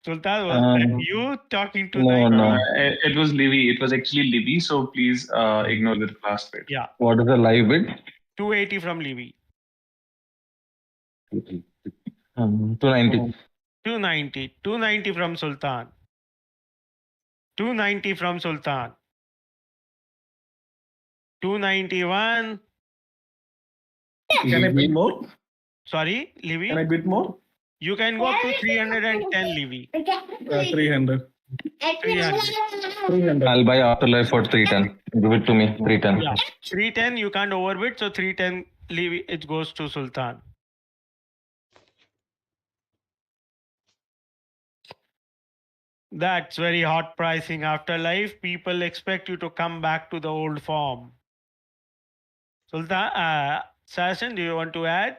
Sultan, was that you talking to
No.
It was Livy. It was actually Livy. So please ignore the last bit.
Yeah.
What is the live bid?
280 from Levy.
290.
290. 290 from Sultan. 290 from Sultan. 291.
Can I bid more?
Sorry,
Can I
Livy.
bid more?
You can go up to 310, Livy.
300.
300.
300.
I'll buy Afterlife for 310. Give it to me, 310.
Yeah. 310, you can't overbid, so 310, Livy, it goes to Sultan. That's very hot pricing. Afterlife, people expect you to come back to the old form. Sultan, Saracen, do you want to add?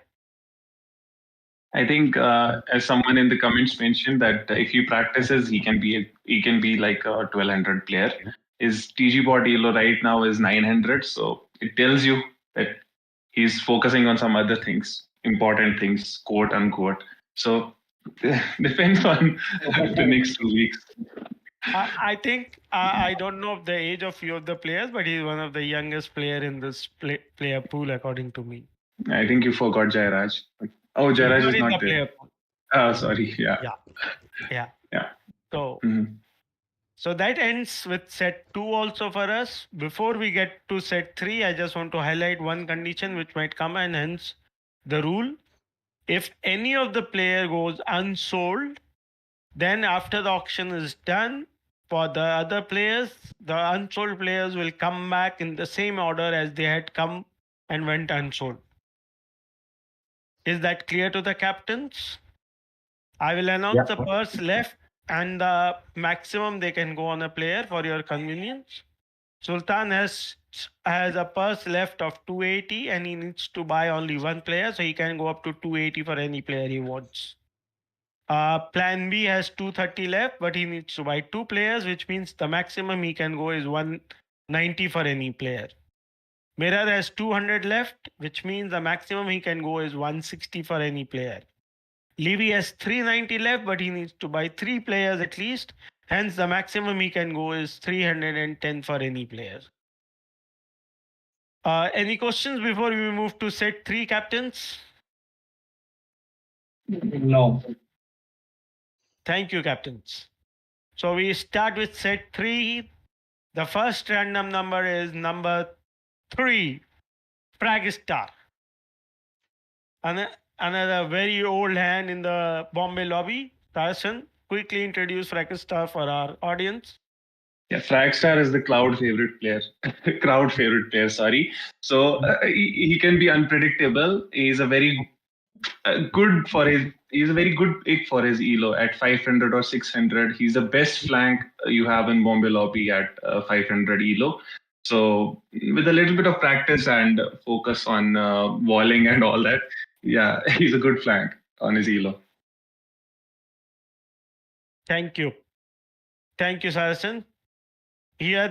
I think as someone in the comments mentioned that if he practices, he can be like a 1200 player. His TG bot elo right now is 900, so it tells you that he's focusing on some other things, important things, quote unquote. So depends on the next 2 weeks.
I think I don't know the age of few of the players, but he's one of the youngest player in this player pool, according to me.
I think you forgot Jairaj. Oh, Jairaj
He's
is
in
not
the
there.
player pool.
Oh, sorry. Yeah.
Yeah.
Yeah.
So,
Mhm.
so that ends with set 2 also for us. Before we get to set 3, I just want to highlight one condition which might come, and hence the rule. If any of the player goes unsold, then after the auction is done, for the other players, the unsold players will come back in the same order as they had come and went unsold. Is that clear to the captains? I will announce the purse left and the maximum they can go on a player for your convenience. Sultan has a purse left of 280 and he needs to buy only one player, so he can go up to 280 for any player he wants. Plan B has 230 left, but he needs to buy 2 players, which means the maximum he can go is 190 for any player. Mirror has 200 left, which means the maximum he can go is 160 for any player. Levy has 390 left, but he needs to buy 3 players at least. Hence, the maximum he can go is 310 for any player. Any questions before we move to set 3, captains?
No.
Thank you, captains. So we start with set 3. The first random number is number 3, Fragstar. Another very old hand in the Bombay lobby. Tyson, quickly introduce Fragstar for our audience.
Yeah, Fragstar is the crowd favorite player. Sorry. So he can be unpredictable. He's a very He's a very good pick for his elo at 500 or 600. He's the best flank you have in Bombay lobby at 500 elo. So with a little bit of practice and focus on walling and all that, yeah, he's a good flank on his elo.
Thank you. Thank you, Saracen. Here,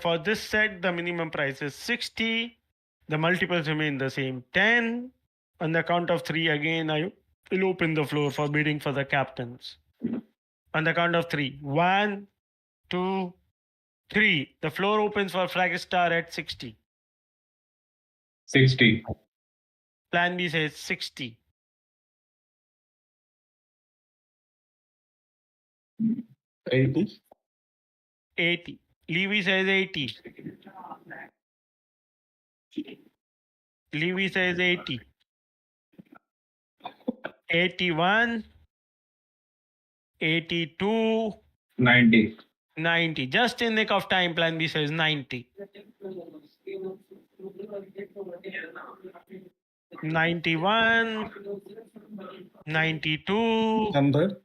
for this set, the minimum price is 60. The multiples remain the same, 10. On the count of 3, again, I will open the floor for bidding for the captains. On the count of 3, 1, 2, 3. The floor opens for Fragstar at 60.
60.
Plan B says 60.
80.
80. Levy says 80. Levy says 80. 81. 82.
90.
90. Just in nick of time, Plan B says 90. 91. 92.
100.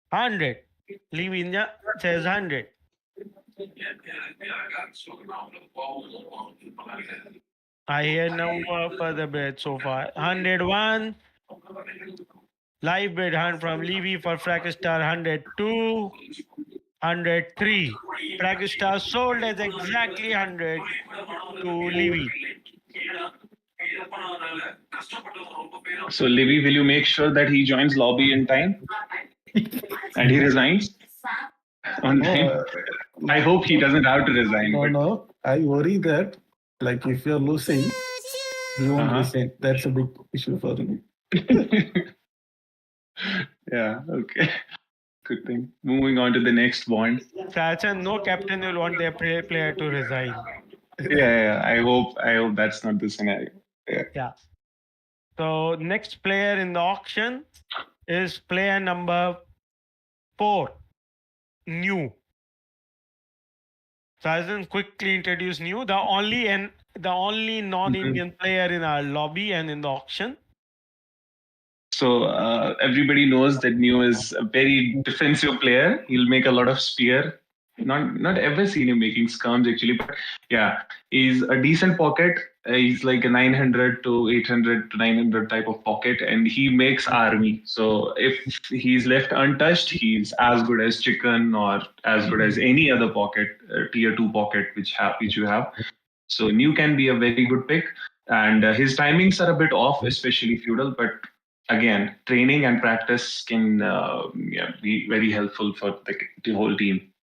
100. Livinia says 100. I hear no more further bid so far. 101. Live bid hunt from Levy for Fragstar 102. 103. Fragstar sold as exactly 100 to Levy.
So Livy, will you make sure that he joins lobby in time and he resigns on time? I hope he doesn't have to resign.
No. I worry that, like, if you're losing, he won't resign. That's a big issue for me.
Yeah, okay. Good thing. Moving on to the next bond.
Sachin, no captain will want their player to resign.
Yeah. I hope that's not the scenario. Yeah.
Yeah. So next player in the auction is player number 4, New. Sachin, quickly introduce New, the only non-Indian player in our lobby and in the auction.
So everybody knows that Neo is a very defensive player. He'll make a lot of spear. Not ever seen him making scums actually, but yeah, he's a decent pocket. He's like a 900 to 800 to 900 type of pocket, and he makes army. So if he's left untouched, he's as good as Chicken or as good as any other pocket, tier 2 pocket which you have. So New can be a very good pick, and his timings are a bit off, especially feudal. But again, training and practice can be very helpful for the whole team.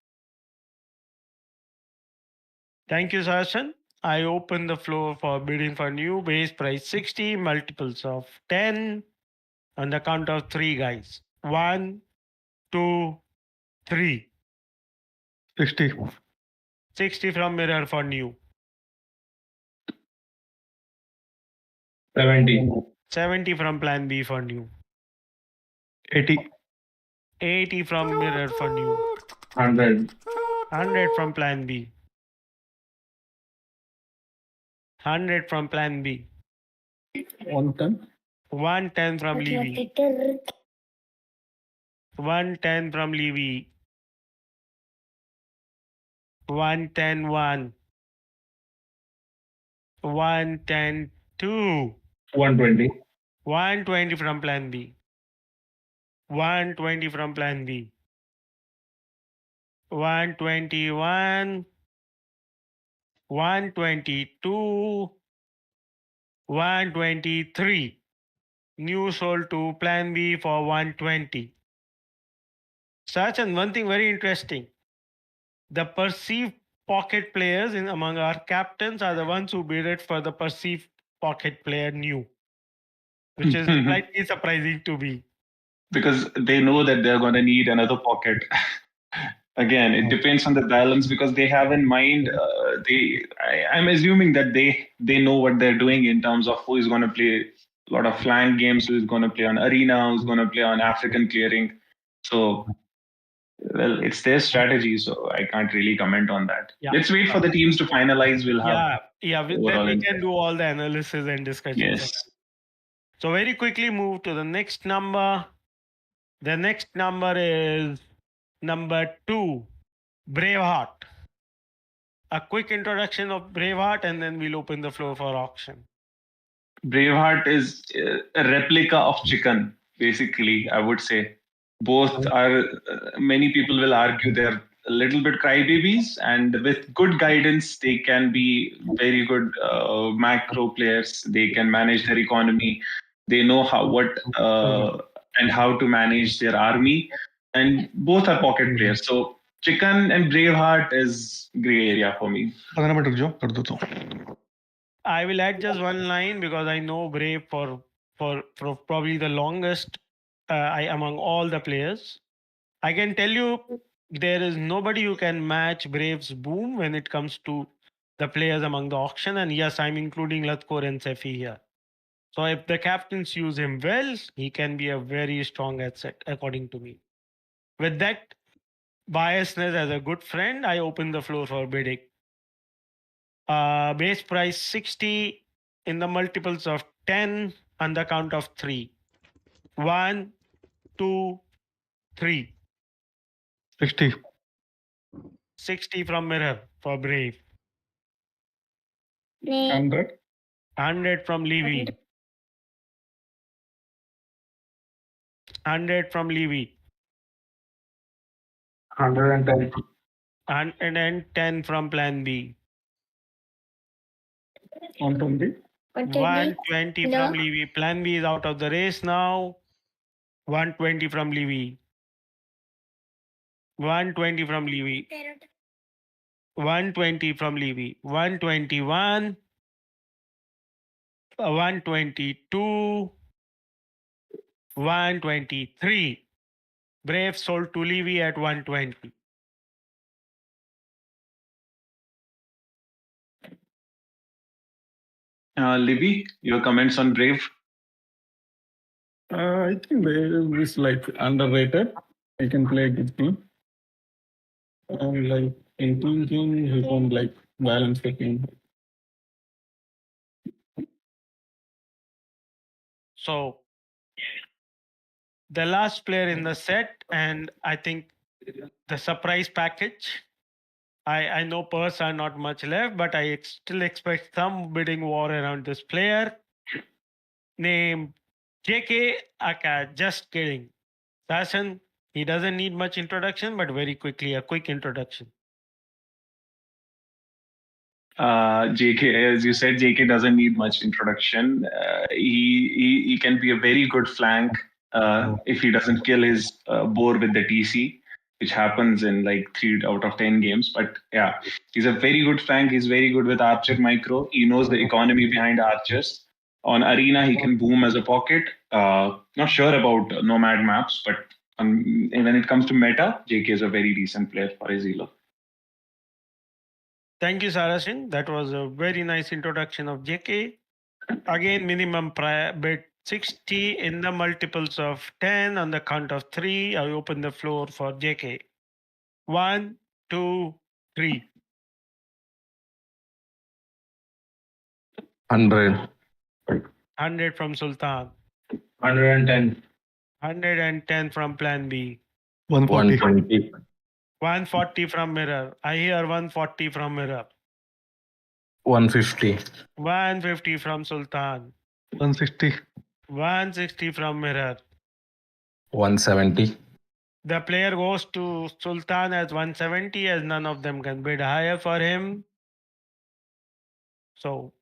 Thank you, Sachin. I open the floor for bidding for New. Base price 60, multiples of 10. On the count of 3, guys. 1, 2, 3.
60.
60 from Mirror for New.
70.
70 from Plan B for New.
80.
80 from Mirror for New.
100.
100 from Plan B. 100 from Plan B.
110.
110 from Levy. 110 from Levy. 110 1. 110 2.
120.
120 from Plan B. 120 from Plan B. 121. 122. 123. New sold to Plan B for 120. Sachin, one thing very interesting. The perceived pocket players among our captains are the ones who bid it for the perceived pocket player New, which is slightly surprising to me.
Because they know that they're going to need another pocket. Again, it depends on the balance because they have in mind. I'm assuming that they know what they're doing in terms of who is going to play a lot of flank games, who is going to play on arena, who's going to play on African clearing. So, well, it's their strategy, so I can't really comment on that.
Yeah.
Let's wait for the teams to finalize. We'll have
Then
overall
we can do all the analysis and discussions.
Yes.
So very quickly move to the next number. The next number is number 2, Braveheart. A quick introduction of Braveheart and then we'll open the floor for auction.
Braveheart is a replica of Chicken, basically, I would say. Both are, many people will argue they're a little bit crybabies, and with good guidance, they can be very good macro players. They can manage their economy. They know and how to manage their army, and both are pocket players. So Chicken and Braveheart is gray area for me.
15 minute रुक जाओ कर देता हूँ.
I will add just one line because I know Brave for probably the longest among all the players. I can tell you there is nobody who can match Brave's boom when it comes to the players among the auction. And yes, I'm including Latkor and Sefi here. So if the captains use him well, he can be a very strong asset, according to me. With that biasness as a good friend, I open the floor for bidding. Base price 60 in the multiples of 10 on the count of 3. 1, 2, 3.
60.
60 from Mirror for Brave.
100.
100 from Levy. 100 from Levy.
110.
110 from Plan B.
120.
120 from Levy. Plan B is out of the race now. 120 from Levy. 120 from Levy. 120 from Levy. 121. 122. 123. Brave sold to Levy at 120.
Libby, your comments on Brave?
I think Brave is like underrated. He can play a good team. And like in team, he can like balance the team.
So the last player in the set, and I think the surprise package. I know purse are not much left, but I still expect some bidding war around this player named JK Aka. Just kidding. Sashan, he doesn't need much introduction, but very quickly, a quick introduction.
JK, as you said, JK doesn't need much introduction. He can be a very good flank if he doesn't kill his boar with the TC, which happens in like 3 out of 10 games. But yeah, he's a very good flank. He's very good with Archer Micro. He knows the economy behind Archers. On Arena, he can boom as a pocket. Not sure about Nomad maps, but when it comes to meta, JK is a very decent player for his elo.
Thank you, Sarashin. That was a very nice introduction of JK. Again, minimum bid 60 in the multiples of 10 on the count of 3. I open the floor for JK. 1, 2, 3.
100.
100 from Sultan.
110.
110 from Plan B.
140.
120.
140 from Mirror. I hear 140 from Mirror.
150.
150 from Sultan.
160.
160 from Mirror.
170.
The player goes to Sultan as 170 as none of them can bid higher for him. So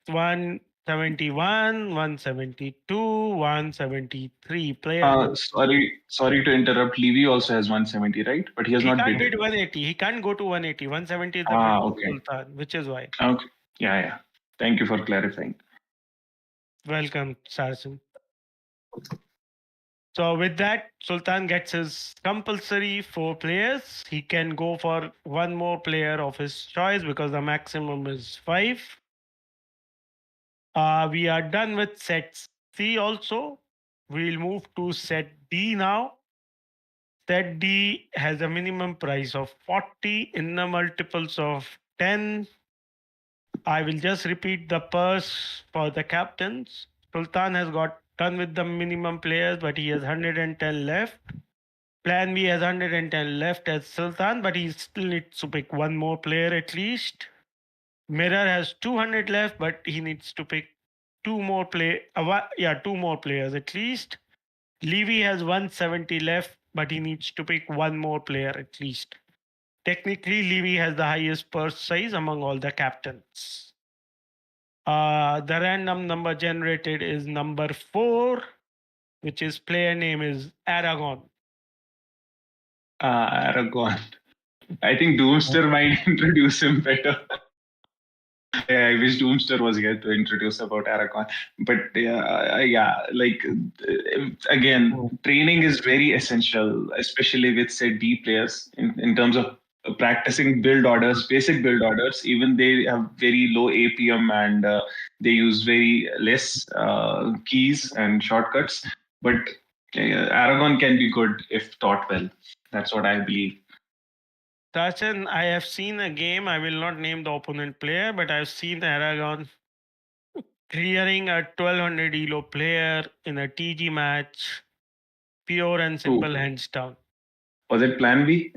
171, 172, 173. Player.
Sorry to interrupt. Levy also has 170, right? But he has
He
not
can't
bid.
bid 180. He can't go to 180. 170 is the bid for
Okay.
Sultan, which is why.
Okay. Yeah. Thank you for clarifying.
Welcome, Sarson. So with that, Sultan gets his compulsory 4 players. He can go for one more player of his choice because the maximum is 5. We are done with set C also. We'll move to set D now. Set D has a minimum price of 40 in the multiples of 10. I will just repeat the purse for the captains. Sultan has got done with the minimum players, but he has 110 left. Plan B has 110 left as Sultan, but he still needs to pick one more player at least. Mirror has 200 left, but he needs to pick two more players at least. Levy has 170 left, but he needs to pick one more player at least. Technically, Levy has the highest purse size among all the captains. The random number generated is number 4, which is player name is Aragon.
Aragon. I think Doomster might introduce him better. I wish Doomster was here to introduce about Aragon. But again, training is very essential, especially with set D players in terms of practicing build orders, basic build orders. Even they have very low APM and they use very less keys and shortcuts. But Aragon can be good if taught well. That's what I believe.
Sachin, I have seen a game. I will not name the opponent player, but I've seen Aragon clearing a 1200 elo player in a TG match, pure and simple hands down.
Was it Plan B?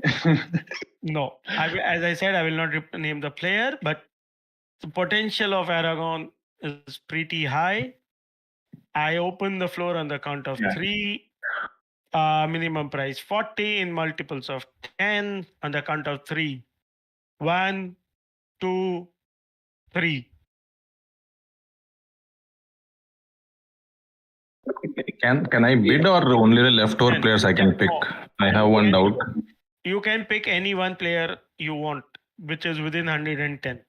No, as I said, I will not name the player, but the potential of Aragon is pretty high. I open the floor on the count of 3. Minimum price 40 in multiples of 10 on the count of 3. 1, 2, 3.
Can I bid or only the leftover players I can pick? I have one doubt.
You can pick any one player you want, which is within 110.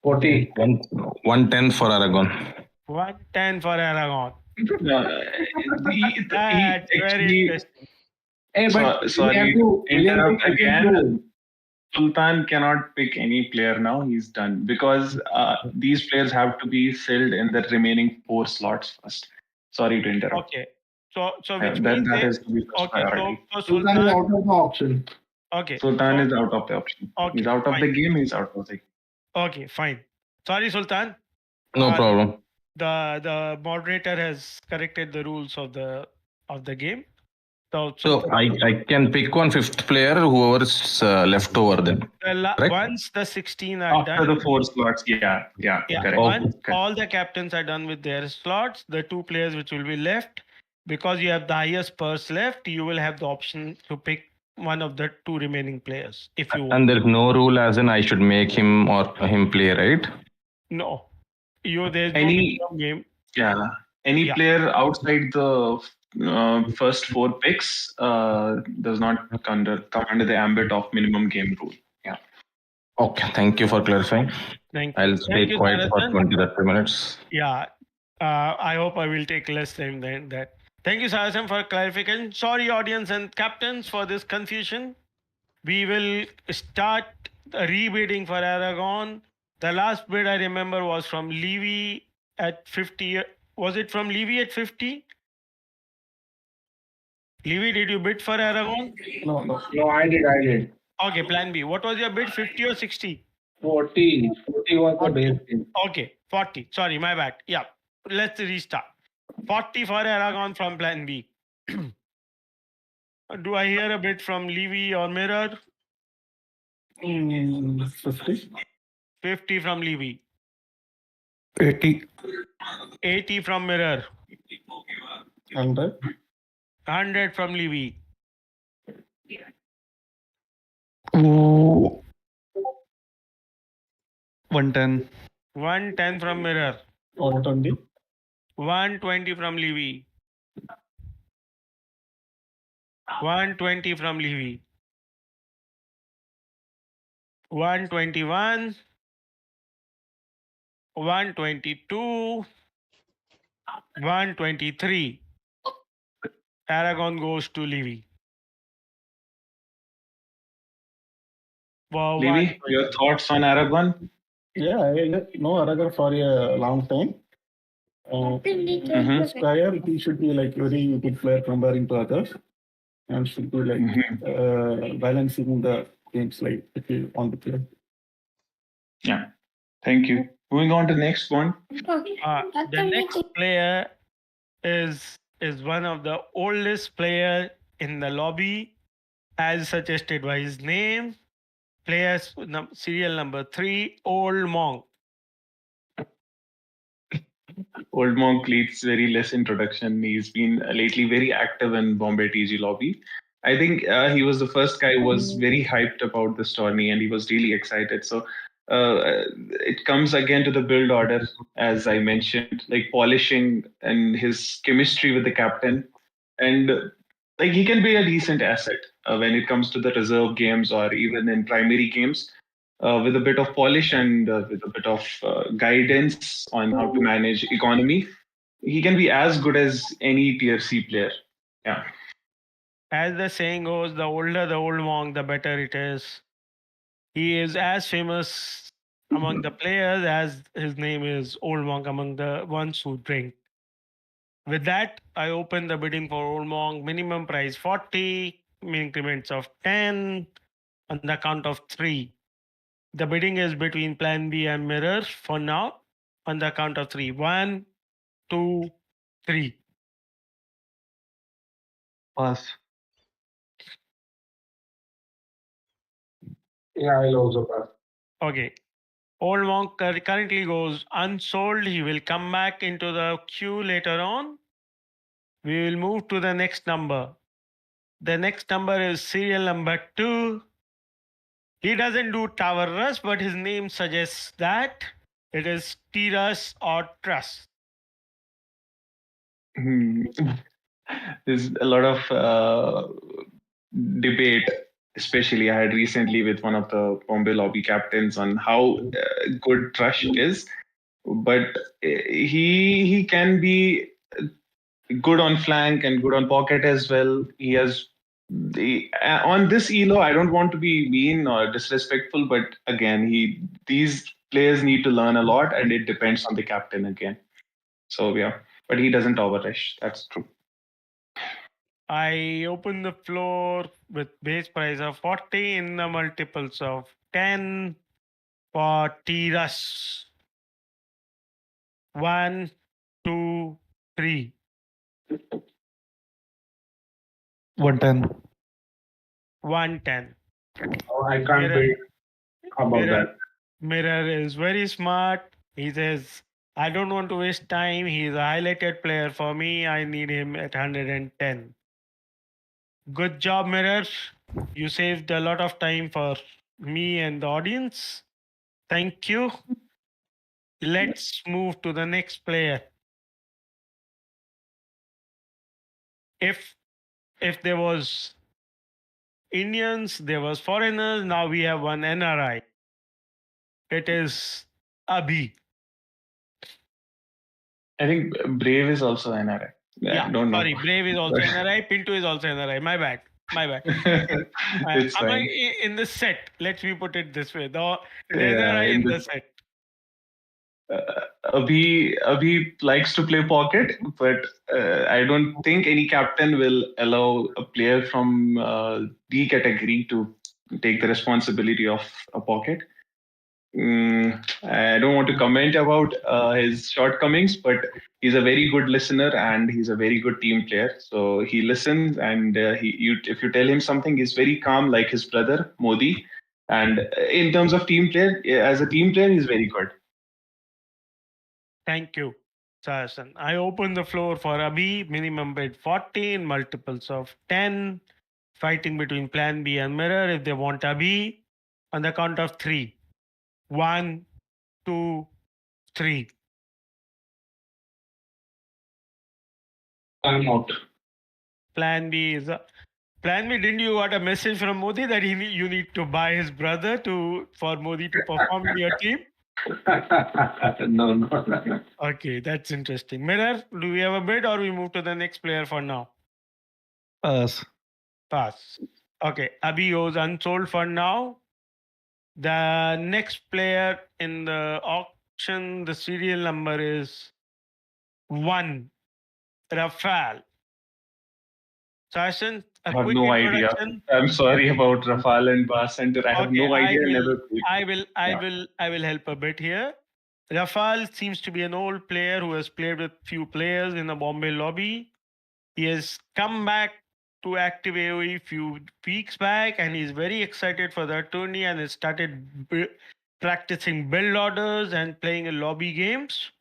40.
110 for Aragon.
110 for Aragon.
He
That's very
actually.
interesting.
Hey, but
Sorry,
we have to
interrupt
pick him
again.
too.
Sultan cannot pick any player now. He's done because these players have to be filled in the remaining 4 slots first. Sorry to interrupt.
Okay. So which
That
means
that
they,
has to be first
okay.
priority.
So
Sultan is
Sultan.
out of the option.
Okay.
Sultan is out of the option.
Okay,
He's out of
fine.
the game. He's out of the game.
Okay, fine. Sorry, Sultan.
No problem.
The moderator has corrected the rules of the game. So
So I can pick one fifth player, whoever's left over then. Correct?
once the 16 are
After
done,
the 4 slots, yeah, correct.
once
Correct.
all the captains are done with their slots, the 2 players which will be left, because you have the highest purse left, you will have the option to pick one of the 2 remaining players if you want.
And there's no rule as in I should make him or him play, right?
No, there's no
Any
minimum game.
any
Yeah.
player outside the first 4 picks does not come under the ambit of minimum game rule. Yeah.
Okay, thank you for clarifying.
Thank you.
I'll
Thank
stay
you,
quiet for
Sarasan.
20 to 30 minutes.
Yeah, I hope I will take less time than that. Thank you, Sarasam, for clarification. Sorry, audience and captains, for this confusion. We will start the rebidding for Aragon. The last bid I remember was from Levy at 50. Was it from Levy at 50? Levy, did you bid for Aragon?
No, I did.
Okay, plan B. What was your bid, 50 or 60?
40 was the base bid.
Okay, 40. Sorry, my bad. Yeah, let's restart. 40 for Aragon from plan B. Do I hear a bit from Levy or Mirror?
50.
50 from Levy.
80.
80 from Mirror.
100.
100 from Levy.
Ooh. 110.
110 from Mirror.
120.
120 from Levy. 120 from Levy. 121. 122. 123. Aragon goes to Levy. Wow,
Levy, your thoughts on Aragon?
Yeah, I know Aragar for a long time. This player, he should be like very good player comparing to others, and should be like balancing the games like if you want to play.
Yeah. Thank you. Moving on to the next one.
The next player is one of the oldest player in the lobby, as suggested by his name. Players serial number 3, Old Monk.
Old Monk needs very less introduction. He's been lately very active in Bombay TG lobby. I think he was the first guy who was very hyped about this tourney and he was really excited. So it comes again to the build order, as I mentioned, like polishing and his chemistry with the captain. And like he can be a decent asset when it comes to the reserve games or even in primary games. With a bit of polish and with a bit of guidance on how to manage economy, he can be as good as any tier C player. Yeah.
As the saying goes, the older the old monk, the better it is. He is as famous among the players as his name is Old Monk among the ones who drink. With that, I open the bidding for Old Monk. Minimum price 40, increments of 10 on the count of 3. The bidding is between Plan B and Mirror for now on the count of 3. 1, 2, 3.
Pass.
Yeah, I'll also pass.
Okay. Old Monk currently goes unsold. He will come back into the queue later on. We will move to the next number. The next number is serial number 2. He doesn't do Tower Rush, but his name suggests that it is T-Rush or Trust.
There's a lot of debate, especially I had recently with one of the Bombay lobby captains on how good Trush is. but he can be good on flank and good on pocket as well. He has on this elo. I don't want to be mean or disrespectful, but again, these players need to learn a lot, and it depends on the captain again. So yeah, but he doesn't overrush. That's true.
I open the floor with base price of 40 in the multiples of 10 for T-Rush. 1, 2, 3.
110.
110.
Oh, I can't
Mirror,
wait. How about
Mirror,
that?
Mirror is very smart. He says, I don't want to waste time. He's a highlighted player for me. I need him at 110. Good job, Mirror. You saved a lot of time for me and the audience. Thank you. Let's move to the next player. If there was Indians, there was foreigners. Now we have one NRI. It is Abhi.
I think Brave is also NRI.
Yeah,
Don't know.
sorry, Brave is also NRI. Pinto is also NRI. My bad.
It's
Am I
fine.
in the set? Let me put it this way. The
Yeah,
NRI
in
in the
this,
set.
Abhi likes to play pocket, but I don't think any captain will allow a player from D category to take the responsibility of a pocket. I don't want to comment about his shortcomings, but he's a very good listener and he's a very good team player. So he listens, and if you tell him something, he's very calm, like his brother Modi. And in terms of team player, as a team player, he's very good.
Thank you, Sahasan. I open the floor for Abhi. Minimum bid 14, multiples of 10. Fighting between Plan B and Mirror. If they want Abhi, on the count of 3. 1, 2, 3.
I'm out.
Plan B is Plan B. Didn't you got a message from Modi that you need to buy his brother for Modi to perform in your team?
No.
Okay, that's interesting. Mirror, do we have a bid or we move to the next player for now?
Pass.
Pass. Okay, Abhi goes unsold for now. The next player in the auction, the serial number is 1, Rafal. Sashan,
I
a
have
quick
no idea.
introduction.
I'm sorry about Rafal and Bar Center. I have
Okay,
no idea. Never played.
I will help a bit here. Rafal seems to be an old player who has played with few players in the Bombay lobby. He has come back to active AOE few weeks back, and he's very excited for the tourney and has started practicing build orders and playing in lobby games.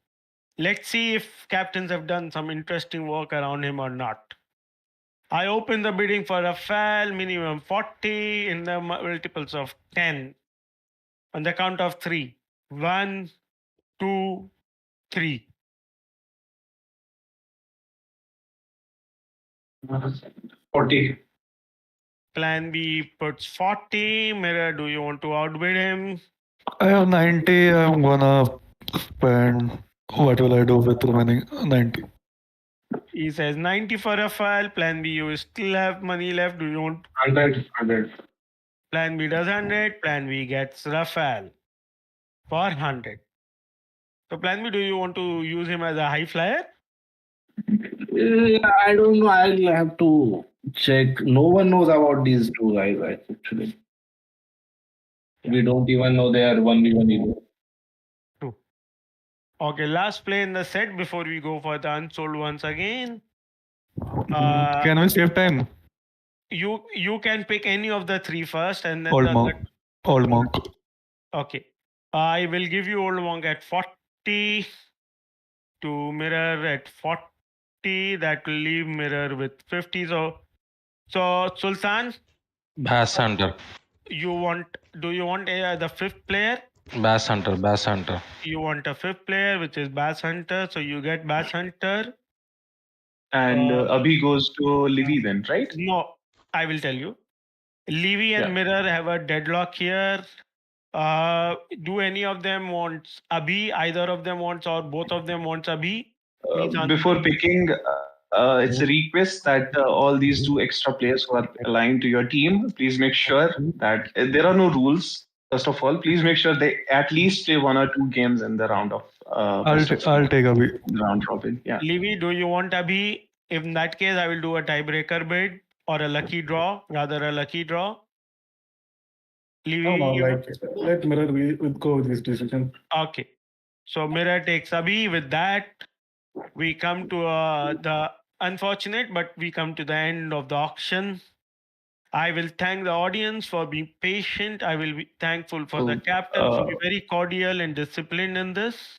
Let's see if captains have done some interesting work around him or not. I open the bidding for Rafal, minimum 40 in the multiples of 10. On the count of 3. 1, 2, 3.
40.
Plan B puts 40. Mirror, do you want to outbid him?
I have 90. I'm gonna spend. What will I do with remaining 90?
He says 90 for Rafal. Plan B, you still have money left. Do you want?
100.
Plan B does 100. Plan B gets Rafal for 100. So Plan B, do you want to use him as a high flyer?
I don't know. I'll have to check. No one knows about these two guys, actually. We don't even know they are 1v1 either.
True. Okay, last play in the set before we go for the unsold once again.
Can we save time?
You can pick any of the 3 first, and then
Old monk. Old monk.
Okay. I will give you old monk at 40 to Mirror at 40. That will leave Mirror with 50. So Sultan,
Bass Hunter.
do you want the 5th player?
Bass Hunter.
You want a 5th player, which is Bass Hunter. So you get Bass Hunter.
And Abhi goes to Livy then, right?
No, I will tell you. Levy and
Yeah.
Mirror have a deadlock here. Do any of them wants Abhi? Either of them wants, or both of them wants Abhi? Please
Before
answer.
picking, it's a request that all these two extra players who are aligned to your team, please make sure that there are no rules. First of all, please make sure they at least play one or two games in the round of best of
I'll take Abhi.
round robin. Yeah.
Livy, do you want Abhi? In that case, I will do a tiebreaker bid or a lucky draw, rather a lucky draw. Livy,
No,
you-
like let Mirror go with his decision.
okay. So Mirror takes Abhi. With that, we come to the unfortunate, but we come to the end of the auction. I will thank the audience for being patient. I will be thankful for the captains to be very cordial and disciplined in this.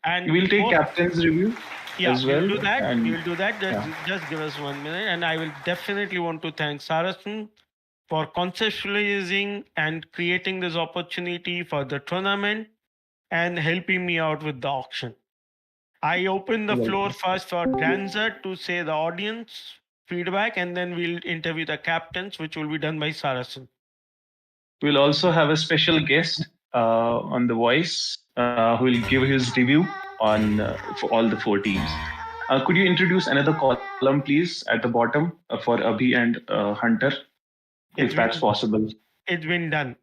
And
We'll take
most-
captain's review
Yeah,
as well.
we'll do that.
and-
We'll do that. Just,
yeah.
just give us 1 minute. And I will definitely want to thank Sarasan for conceptualizing and creating this opportunity for the tournament and helping me out with the auction. I open the floor first for Danzer to say the audience feedback, and then we'll interview the captains, which will be done by Sarasan.
We'll also have a special guest on the voice who will give his review on for all the four teams. Could you introduce another column, please, at the bottom for Abhi and Hunter, if
It's
that's
been-
possible?
It's been done.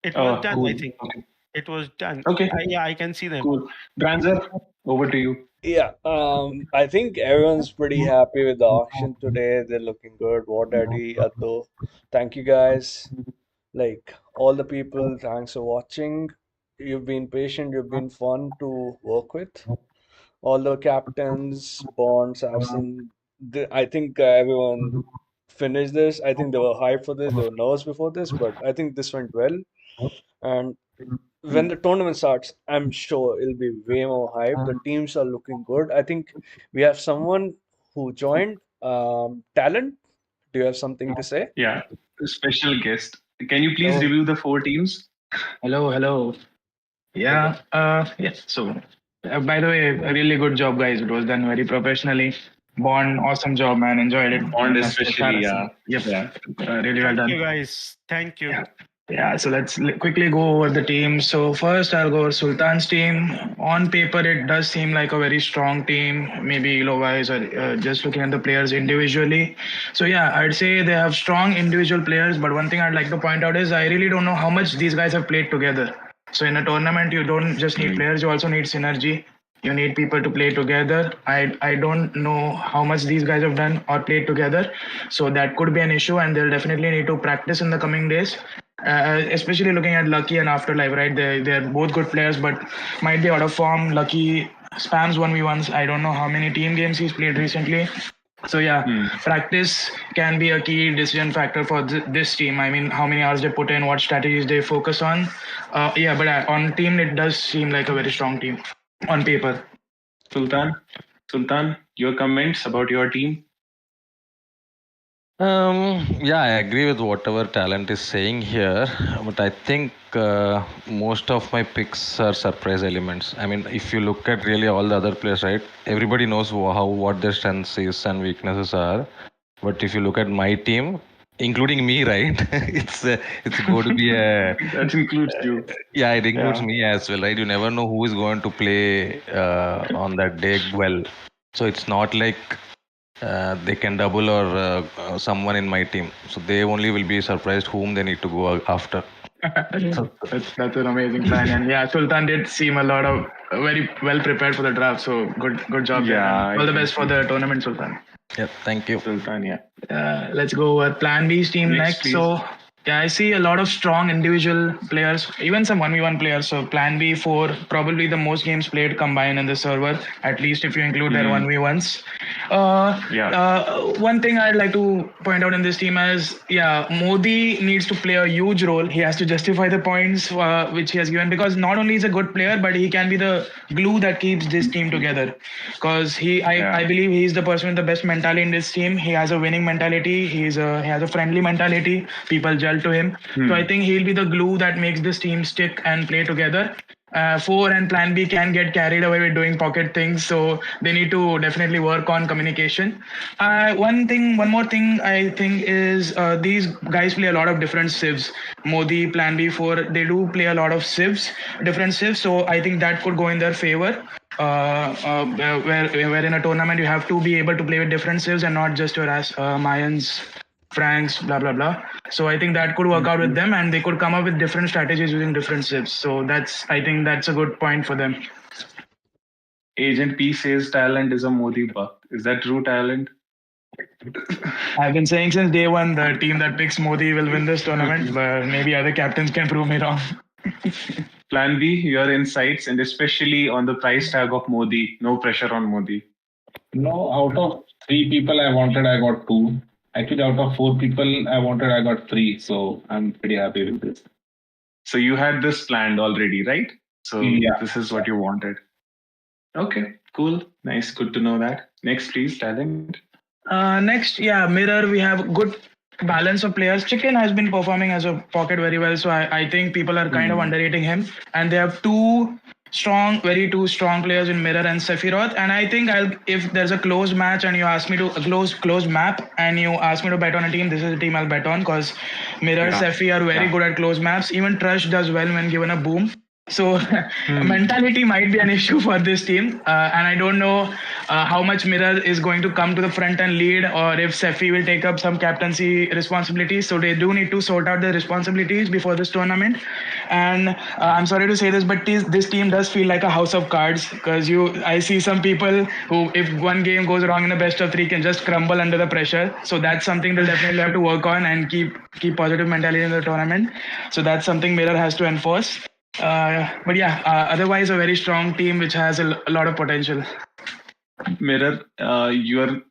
It was done,
Cool.
I think.
Okay.
It was done.
Okay.
Yeah, I can see them.
Cool. Dranzer, over to you.
Yeah, I think everyone's pretty happy with the auction today. They're looking good. What Daddy, Atto. Thank you guys. Like all the people, thanks for watching. You've been patient, you've been fun to work with. All the captains, Bonds, Absent. I think everyone finished this. I think they were hyped for this. They were nervous before this, but I think this went well. And when the tournament starts, I'm sure it'll be way more hype. The teams are looking good. I think we have someone who joined. Talent, do you have something to say?
Yeah, special guest. Can you please
Oh.
review the four teams?
Hello. Yeah. Yes. So, by the way, a really good job, guys. It was done very professionally. Bond, awesome job, man. Enjoyed it.
Bond especially, yeah.
Yep. Really well
Thank you,
done.
guys. Thank you.
Yeah, so let's quickly go over the team. So first, I'll go over Sultan's team. On paper, it does seem like a very strong team, maybe elo-wise or just looking at the players individually. So yeah, I'd say they have strong individual players, but one thing I'd like to point out is I really don't know how much these guys have played together. So in a tournament, you don't just need players, you also need synergy. You need people to play together. I don't know how much these guys have done or played together, so that could be an issue, and they'll definitely need to practice in the coming days. Especially looking at Lucky and Afterlife, right? They're both good players, but might be out of form. Lucky spams 1v1s. I don't know how many team games he's played recently. So yeah, practice can be a key decision factor for this team. I mean, how many hours they put in, what strategies they focus on. Yeah, but on team, it does seem like a very strong team on paper.
Sultan, your comments about your team?
Yeah, I agree with whatever Talent is saying here, but I think most of my picks are surprise elements. I mean, if you look at really all the other players, right, everybody knows what their strengths is and weaknesses are. But if you look at my team, including me, right, it's going to be a
That includes you.
yeah, it includes
Yeah.
me as well, right? You never know who is going to play on that day well. So it's not like they can double or someone in my team. So they only will be surprised whom they need to go after.
That's an amazing plan, and yeah, Sultan did seem a lot of very well prepared for the draft. So good job. there,
Yeah,
man. All the
I
best for the tournament, Sultan.
Yeah, thank you.
Sultan, yeah.
Let's go over Plan B's team
Next,
next.
please.
So yeah, I see a lot of strong individual players, even some 1v1 players. So Plan B 4, probably the most games played combined in the server, at least if you include their 1v1s. One thing I'd like to point out in this team is, yeah, Modi needs to play a huge role. He has to justify the points which he has given, because not only is a good player, but he can be the glue that keeps this team together. Because I believe he's the person with the best mentality in this team. He has a winning mentality. He has a friendly mentality. People gel to him. So I think he'll be the glue that makes this team stick and play together. four and plan B can get carried away with doing pocket things. So they need to definitely work on communication. One more thing I think is these guys play a lot of different civs. Modi, plan B4, they do play a lot of civs, different civs. So I think that could go in their favor. Where in a tournament you have to be able to play with different civs and not just your Mayans, Franks, blah blah blah. So I think that could work out with them, and they could come up with different strategies using different civs. So I think that's a good point for them.
Agent P says talent is a Modi buck. Is that true, talent?
I've been saying since day one the team that picks Modi will win this tournament, but maybe other captains can prove me wrong.
Plan B, your insights, and especially on the price tag of Modi. No pressure on Modi.
No, out of 3 people I wanted, I got 2. Actually, out of 4 people I wanted, I got 3. So I'm pretty happy with this.
So you had this planned already, right? So
Yeah.
this is what you wanted. Okay, cool. Nice. Good to know that. Next, please, talent.
Next, Mirror, we have good balance of players. Chicken has been performing as a pocket very well, so I think people are kind of underrating him. And they have two strong players in Mirror and Sephiroth. And I think if there's a close match and you ask me to a close map and you ask me to bet on a team, this is the team I'll bet on because Mirror, Sephi are very good at close maps. Even Trush does well when given a boom. So mentality might be an issue for this team, and I don't know how much Mirror is going to come to the front and lead, or if Sephi will take up some captaincy responsibilities. So they do need to sort out their responsibilities before this tournament. And I'm sorry to say this, but this team does feel like a house of cards because I see some people who, if one game goes wrong in a best of 3, can just crumble under the pressure. So that's something they'll definitely have to work on and keep positive mentality in the tournament. So that's something Mirror has to enforce. Otherwise a very strong team which has a lot of potential.
Mirror, your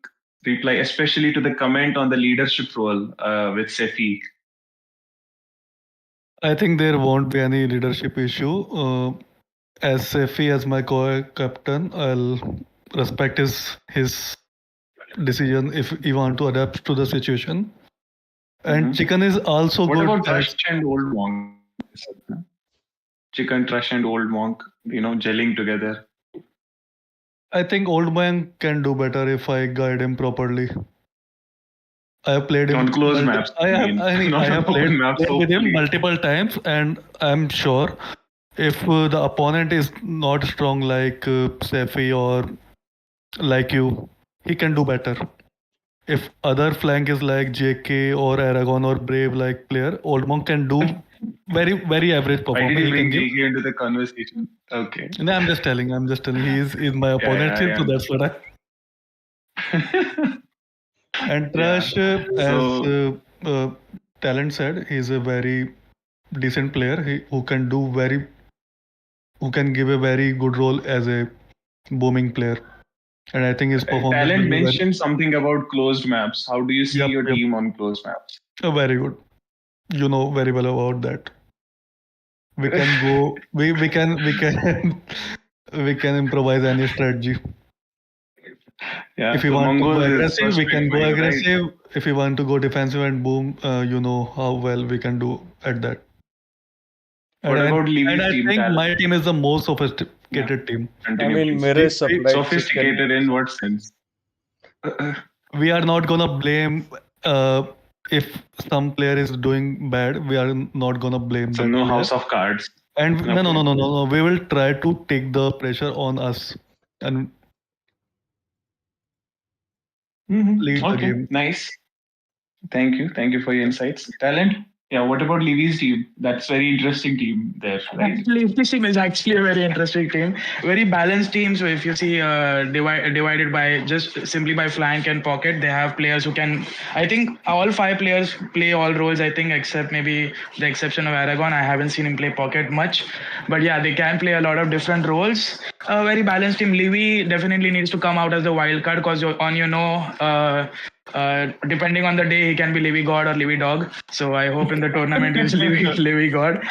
reply, especially to the comment on the leadership role with Sephi.
I think there won't be any leadership issue. As Sefi as my co-captain, I'll respect his decision if he want to adapt to the situation. And Chicken is also
What
good.
about Trush and Old Monk? Chicken, Trush, and Old Monk, gelling together.
I think Old Man can do better if I guide him properly. I have played him
on close maps.
I have played with him multiple times, and I'm sure if the opponent is not strong like Sefi or like you, he can do better. If other flank is like JK or Aragon or Brave like player, Old Monk can do very, very average performance.
Why did you bring JK into the conversation? Okay.
No, I'm just telling. He's my opponent, so that's what I. And Trash, as Talent said, he's a very decent player who can give a very good role as a booming player. And I think his performance.
Talent mentioned something about closed maps. How do you see your team on closed maps?
Very good. You know very well about that. We can go. we can we can improvise any strategy.
Yeah,
if you want to go aggressive, we can go aggressive. Right? If you want to go defensive and boom, you know how well we can do at that.
What about Levy's
team? I think
talent?
my team is the most sophisticated team.
I mean, Mirror supplied
sophisticated in what sense?
We are not gonna blame if some player is doing bad. We are not gonna blame.
So no house of cards.
And no. We will try to take the pressure on us and lead the game.
Nice. Thank you for your insights. Talent. Yeah, what about Levy's team? That's very interesting team there, right?
Actually, this team is actually a very interesting team. Very balanced team. So if you see divided by just simply by flank and pocket, they have players who can. I think all 5 players play all roles. I think except maybe the exception of Aragon. I haven't seen him play pocket much, but yeah, they can play a lot of different roles. A very balanced team. Levy definitely needs to come out as the wild card because Depending on the day, he can be Livy God or Livy Dog. So I hope in the tournament he's Livy God.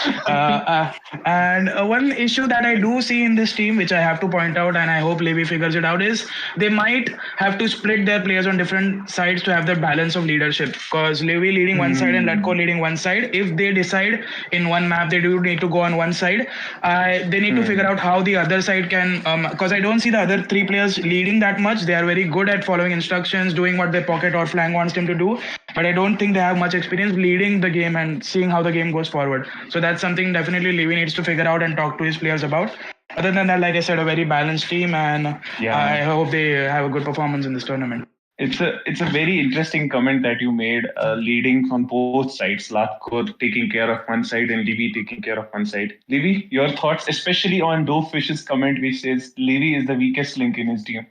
And one issue that I do see in this team, which I have to point out, and I hope Livy figures it out, is they might have to split their players on different sides to have the balance of leadership. Because Livy leading one side and Letko leading one side, if they decide in one map they do need to go on one side, they need to figure out how the other side can. Because I don't see the other three players leading that much. They are very good at following instructions, doing what their pocket or flank wants them to do, but I don't think they have much experience leading the game and seeing how the game goes forward. So that's something definitely Levy needs to figure out and talk to his players about. Other than that, like I said, a very balanced team, and I hope they have a good performance in this tournament.
It's a very interesting comment that you made, leading on both sides. Latkor taking care of one side and Livy taking care of one side. Livy, your thoughts, especially on Dovefish's comment, which says Livy is the weakest link in his team.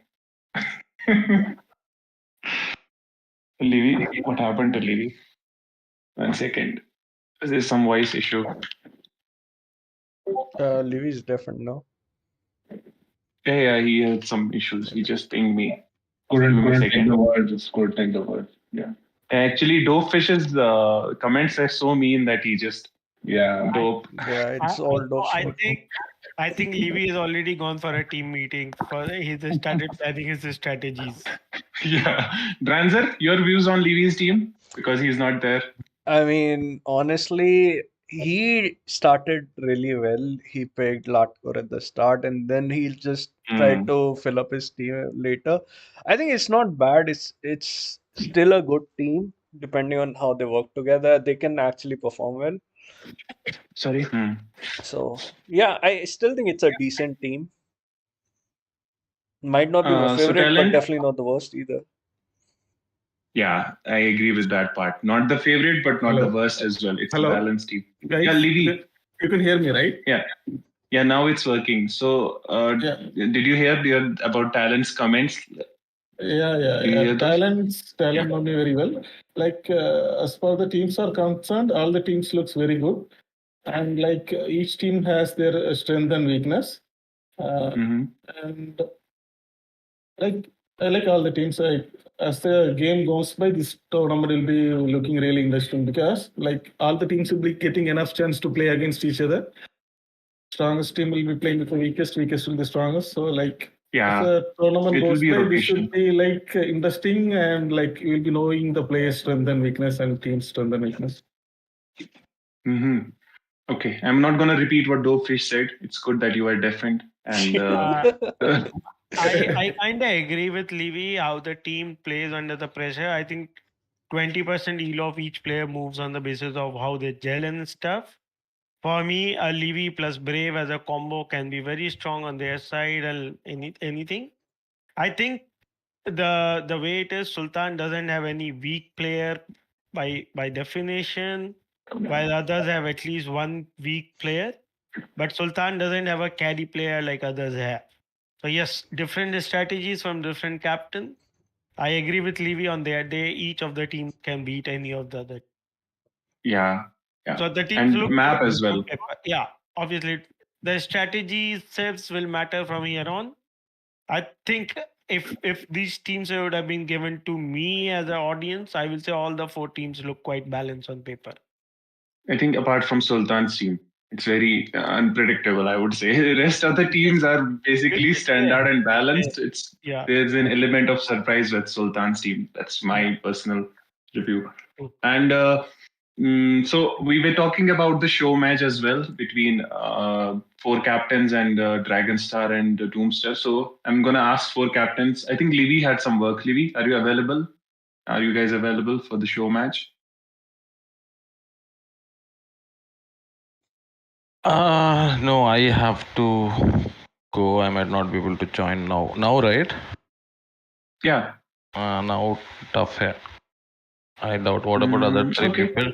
Livy, what happened to Livy? 1 second. There's some voice issue.
Livy is different, no?
Yeah, he had some issues. He just pinged me.
Couldn't take the word, just couldn't take the word. Yeah.
Actually, Dovefish's comments are so mean that he just dope.
Yeah, it's all dope.
I think Levy has already gone for a team meeting. He just started planning his strategies.
Yeah, Dranzer, your views on Levy's team, because he's not there.
I mean, honestly, he started really well. He picked Latkor at the start, and then he just tried to fill up his team later. I think it's not bad. It's still a good team, depending on how they work together. They can actually perform well.
Sorry.
So yeah, I still think it's a decent team. Might not be my
So
favorite, but
talent?
definitely not the worst either.
Yeah, I agree with that part. Not the favorite, but not the worst as well. It's a balanced team.
Guys,
Yeah, Livy.
you can hear me, right?
Yeah, now it's working. So, did you hear about Talent's comments?
Yeah. Talent know me very well. Like as far the teams are concerned, all the teams looks very good, and like each team has their strength and weakness, and like I like all the teams. As the game goes by, this tournament will be looking really interesting because like all the teams will be getting enough chance to play against each other. Strongest team will be playing with the weakest will be strongest. So like as the tournament goes by, this should be like interesting, and like you'll be knowing the player's strength and weakness and team's strength and weakness.
Okay, I'm not gonna repeat what Dopefish said. It's good that you are different. And
I kind of agree with Levy how the team plays under the pressure. I think 20% elo of each player moves on the basis of how they gel and stuff. For me, a Levy plus Brave as a combo can be very strong on their side and anything. I think the way it is, Sultan doesn't have any weak player by definition, while others have at least one weak player. But Sultan doesn't have a carry player like others have. So yes, different strategies from different captain. I agree with Levy on that. Each of the team can beat any of the other.
Yeah.
So the teams
and
look
map
good
as well.
Yeah, obviously the strategy sets will matter from here on. I think if these teams would have been given to me as an audience, I will say all the four teams look quite balanced on paper.
I think apart from Sultan's team, it's very unpredictable, I would say. The rest of the teams are basically standard and balanced. There's an element of surprise with Sultan's team. That's my personal review. And so we were talking about the show match as well between four captains and Dragon Star and Doomstar. So I'm gonna ask four captains. I think Livy had some work. Livy, are you available? Are you guys available for the show match?
No, I have to go. I might not be able to join now. Now, right?
Yeah.
Now tough here. I doubt. What about other three people?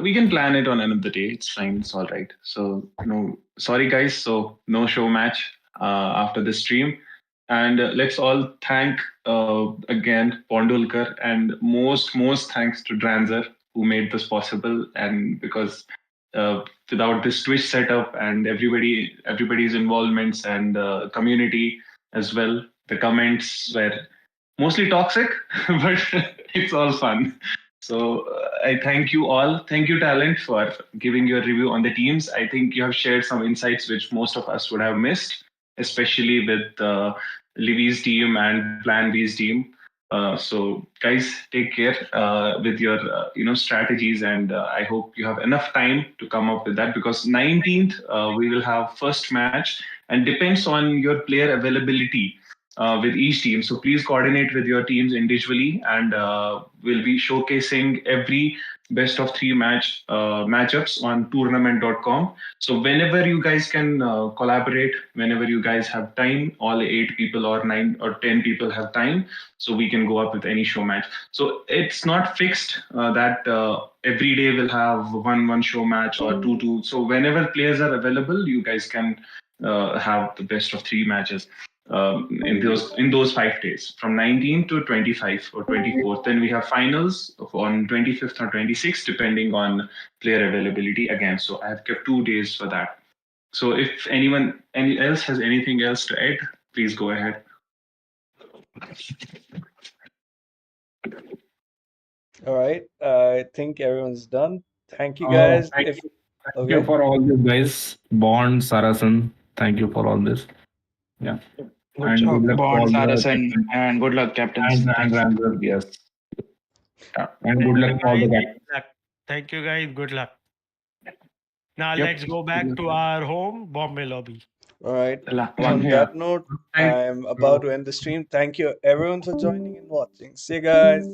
We can plan it on another day. It's fine. It's all right. So no, sorry guys. So no show match after the stream. And let's all thank again Pondulkar, and most thanks to Dranzer who made this possible. And because without this Twitch setup and everybody's involvements and community as well, the comments were mostly toxic, but it's all fun. So I thank you all. Thank you, Talent, for giving your review on the teams. I think you have shared some insights which most of us would have missed, especially with Livy's team and Plan B's team. So guys, take care with your strategies, and I hope you have enough time to come up with that, because 19th we will have first match, and depends on your player availability with each team. So please coordinate with your teams individually, and we'll be showcasing every best of three matchups on tournament.com. So whenever you guys can collaborate, whenever you guys have time, all 8 people or 9 or 10 people have time, so we can go up with any show match. So it's not fixed that every day we'll have one show match or two. So whenever players are available, you guys can have the best of three matches in those 5 days, from 19 to 25 or 24th. Then we have finals on 25th or 26th, depending on player availability again. So I have kept 2 days for that. So if anyone else has anything else to add, please go ahead.
All right. I think everyone's done. Thank you guys.
Thank you for all this, guys. Bond, Sarasan, thank you for all this. Yeah.
Good job, Bond, Saracen, and good luck, captains.
And Ramsar, yes. Yeah. And good luck for all the guys.
Thank you, guys. Good luck. Now let's go back to our home, Bombay lobby.
All right. On that note, I'm about to end the stream. Thank you, everyone, for joining and watching. See you guys.